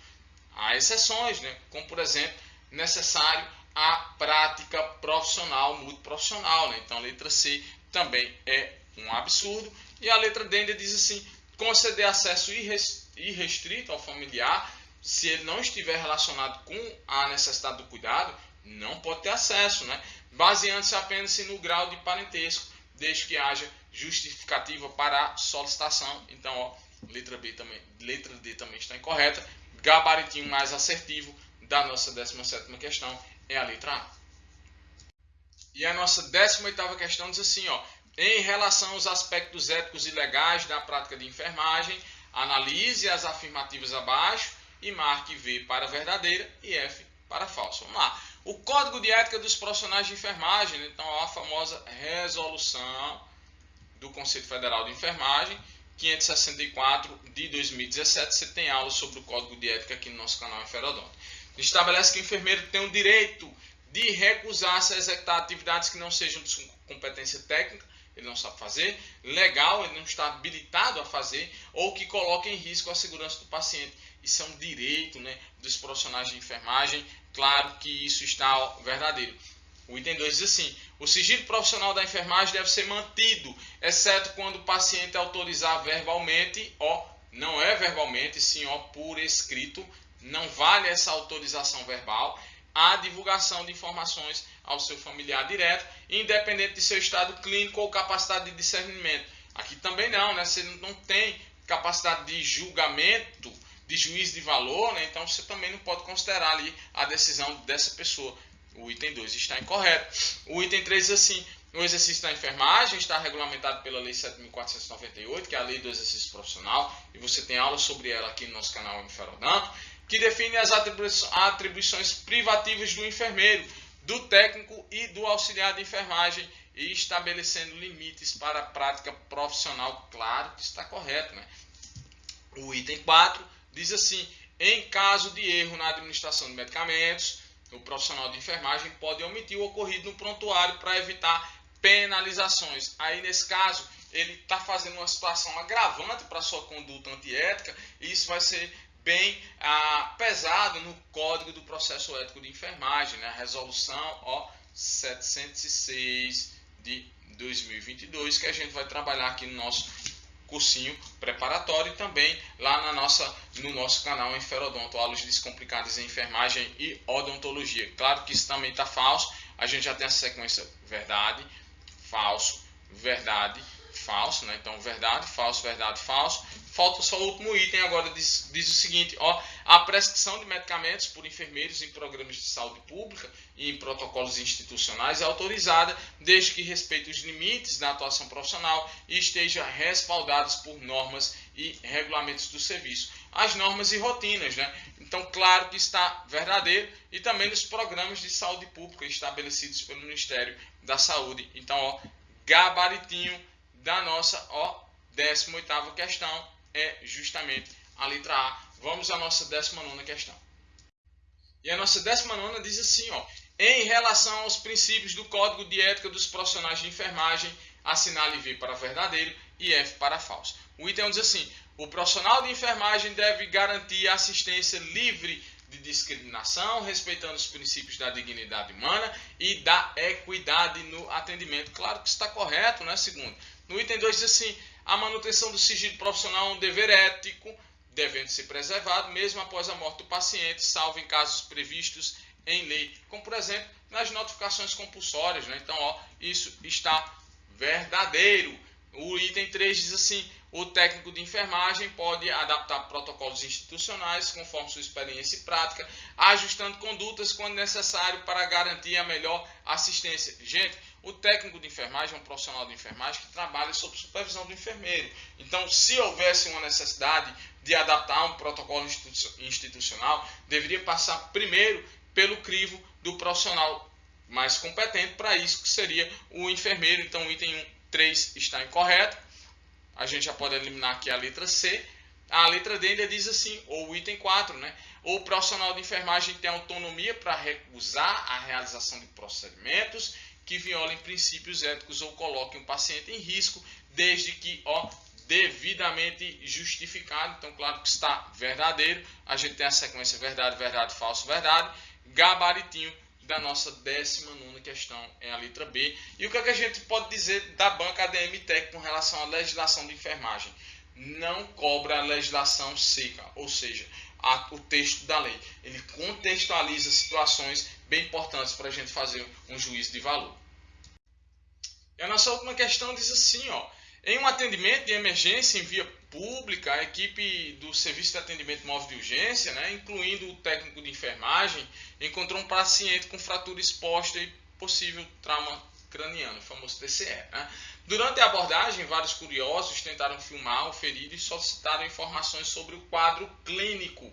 Há exceções, né? Como, por exemplo, necessário a prática profissional, multiprofissional. Né? Então, a letra C também é um absurdo. E a letra D ainda diz assim, conceder acesso irrestrito ao familiar, se ele não estiver relacionado com a necessidade do cuidado, não pode ter acesso. Né? baseando-se apenas no grau de parentesco, desde que haja justificativa para a solicitação. Então, ó, letra D também está incorreta. Gabaritinho mais assertivo da nossa 17ª questão é a letra A. E a nossa 18ª questão diz assim, ó, em relação aos aspectos éticos e legais da prática de enfermagem, analise as afirmativas abaixo e marque V para verdadeira e F para falsa. Vamos lá. O Código de Ética dos Profissionais de Enfermagem, então a famosa resolução do Conselho Federal de Enfermagem, 564 de 2017, você tem aula sobre o Código de Ética aqui no nosso canal Enferodonto. Estabelece que o enfermeiro tem o direito de recusar-se a executar atividades que não sejam de sua competência técnica, ele não sabe fazer, legal, ele não está habilitado a fazer, ou que coloquem em risco a segurança do paciente. Isso é um direito, né, dos profissionais de enfermagem, claro que isso está verdadeiro. O item 2 diz assim, o sigilo profissional da enfermagem deve ser mantido, exceto quando o paciente autorizar verbalmente, ó, não é verbalmente, sim, ó, por escrito, não vale essa autorização verbal, a divulgação de informações ao seu familiar direto, independente de seu estado clínico ou capacidade de discernimento. Aqui também não, né? Você não tem capacidade de julgamento, de juízo de valor, né? Então você também não pode considerar ali a decisão dessa pessoa. O item 2 está incorreto. O item 3 diz assim, o exercício da enfermagem está regulamentado pela Lei 7.498, que é a Lei do Exercício Profissional, e você tem aula sobre ela aqui no nosso canal Enferodonto, que define as atribuições privativas do enfermeiro, do técnico e do auxiliar de enfermagem, e estabelecendo limites para a prática profissional. Claro que está correto, né? O item 4 diz assim, em caso de erro na administração de medicamentos, o profissional de enfermagem pode omitir o ocorrido no prontuário para evitar penalizações. Aí, nesse caso, ele está fazendo uma situação agravante para a sua conduta antiética, e isso vai ser bem pesado no Código do Processo Ético de Enfermagem, né? A resolução, ó, 706 de 2022, que a gente vai trabalhar aqui no nosso cursinho preparatório e também lá no nosso canal Enferodonto, aulas descomplicadas em enfermagem e odontologia. Claro que isso também está falso, a gente já tem a sequência verdade, falso, verdade, falso, né? Então verdade, falso, falso. Falta só o último item, agora diz o seguinte, ó, a prescrição de medicamentos por enfermeiros em programas de saúde pública e em protocolos institucionais é autorizada desde que respeite os limites da atuação profissional e esteja respaldados por normas e regulamentos do serviço. As normas e rotinas, né? Então, claro que está verdadeiro, e também nos programas de saúde pública estabelecidos pelo Ministério da Saúde. Então, ó, gabaritinho da nossa, ó, 18ª questão é justamente a letra A. Vamos à nossa 19ª questão. E a nossa 19ª diz assim, ó, em relação aos princípios do Código de Ética dos Profissionais de Enfermagem, assinale V para verdadeiro e F para falso. O item diz assim, o profissional de enfermagem deve garantir assistência livre de discriminação, respeitando os princípios da dignidade humana e da equidade no atendimento. Claro que está correto, né? Segundo. No item 2 diz assim, a manutenção do sigilo profissional é um dever ético, devendo ser preservado mesmo após a morte do paciente, salvo em casos previstos em lei, como por exemplo nas notificações compulsórias, né? Então, ó, isso está verdadeiro. O item 3 diz assim, o técnico de enfermagem pode adaptar protocolos institucionais conforme sua experiência e prática, ajustando condutas quando necessário para garantir a melhor assistência. Gente, o técnico de enfermagem é um profissional de enfermagem que trabalha sob supervisão do enfermeiro. Então, se houvesse uma necessidade de adaptar um protocolo institucional, deveria passar primeiro pelo crivo do profissional mais competente para isso, que seria o enfermeiro. Então, o item 3 está incorreto. A gente já pode eliminar aqui a letra C. A letra D ainda diz assim, ou o item 4, né? O profissional de enfermagem tem autonomia para recusar a realização de procedimentos que violem princípios éticos ou coloquem o paciente em risco, desde que, ó, devidamente justificado. Então, claro que está verdadeiro. A gente tem a sequência verdade, verdade, falso, verdade. Gabaritinho da nossa 19ª questão é a letra B. E o que é que a gente pode dizer da banca ADM Tech com relação à legislação de enfermagem? Não cobra a legislação seca, ou seja, o texto da lei. Ele contextualiza situações bem importantes para a gente fazer um juízo de valor. E a nossa última questão diz assim, ó: em um atendimento de emergência em via pública, a equipe do Serviço de Atendimento Móvel de Urgência, incluindo o técnico de enfermagem, encontrou um paciente com fratura exposta e possível trauma craniano, o famoso TCE. Durante a abordagem, vários curiosos tentaram filmar o ferido e solicitaram informações sobre o quadro clínico.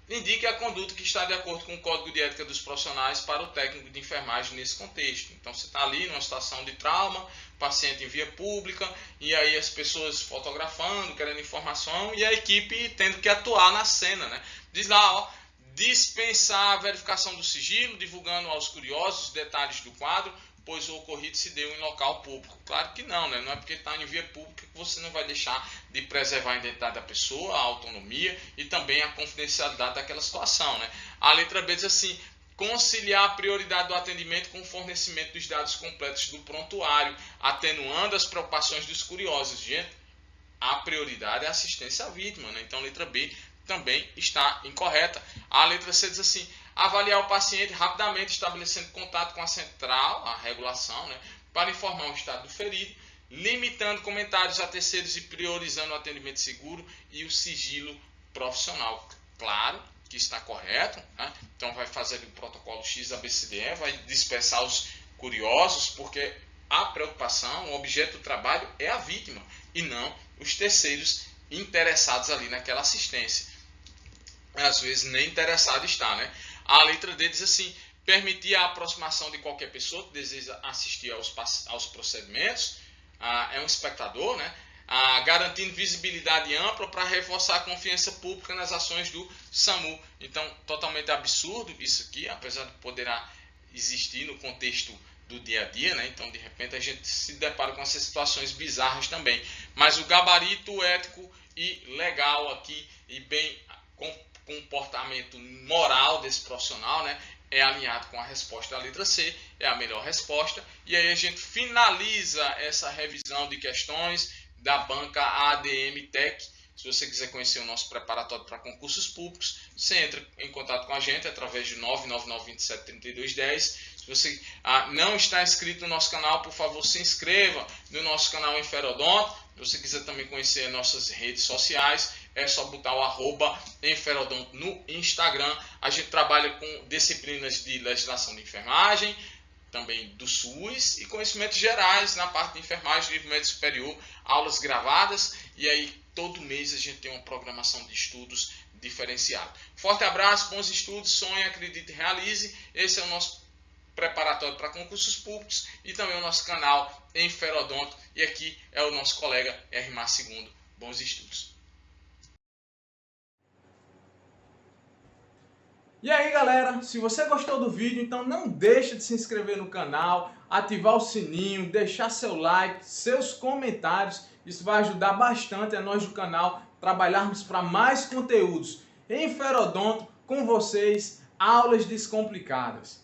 Indique a conduta que está de acordo com o Código de Ética dos Profissionais para o técnico de enfermagem nesse contexto. Então, você está ali numa situação de trauma, paciente em via pública, e aí as pessoas fotografando, querendo informação, e a equipe tendo que atuar na cena. Diz lá, ó: dispensar a verificação do sigilo, divulgando aos curiosos os detalhes do quadro, pois o ocorrido se deu em local público. Claro que não, não é porque está em via pública que você não vai deixar de preservar a identidade da pessoa, a autonomia e também a confidencialidade daquela situação. A letra B diz assim: conciliar a prioridade do atendimento com o fornecimento dos dados completos do prontuário, atenuando as preocupações dos curiosos. Gente, a prioridade é a assistência à vítima, então a letra B também está incorreta. A letra C diz assim: avaliar o paciente rapidamente, estabelecendo contato com a central, a regulação, para informar o estado do ferido, limitando comentários a terceiros e priorizando o atendimento seguro e o sigilo profissional. Claro que está correto, então vai fazer o protocolo XABCDE, vai dispersar os curiosos, porque a preocupação, o objeto do trabalho é a vítima e não os terceiros interessados ali naquela assistência. Às vezes nem interessado está, A letra D diz assim: permitir a aproximação de qualquer pessoa que deseja assistir aos procedimentos, é um espectador, garantindo visibilidade ampla para reforçar a confiança pública nas ações do SAMU. Então, totalmente absurdo isso aqui, apesar de poderá existir no contexto do dia a dia, então de repente a gente se depara com essas situações bizarras também. Mas o gabarito ético e legal aqui, e bem comportamento moral desse profissional, é alinhado com a resposta da letra C, é a melhor resposta. E aí a gente finaliza essa revisão de questões da banca ADM Tech. Se você quiser conhecer o nosso preparatório para concursos públicos, você entra em contato com a gente através de 999273210. Se você não está inscrito no nosso canal, por favor, se inscreva no nosso canal Enferodonto. Se você quiser também conhecer nossas redes sociais, é só botar o @Enferodonto no Instagram. A gente trabalha com disciplinas de legislação de enfermagem, também do SUS, e conhecimentos gerais na parte de enfermagem, nível médio superior, aulas gravadas, e aí todo mês a gente tem uma programação de estudos diferenciada. Forte abraço, bons estudos, sonhe, acredite e realize. Esse é o nosso preparatório para concursos públicos e também o nosso canal Enferodonto, e aqui é o nosso colega RMA II. Bons estudos. E aí galera, se você gostou do vídeo, então não deixa de se inscrever no canal, ativar o sininho, deixar seu like, seus comentários. Isso vai ajudar bastante a nós do canal trabalharmos para mais conteúdos. Enferodonto com vocês, aulas descomplicadas.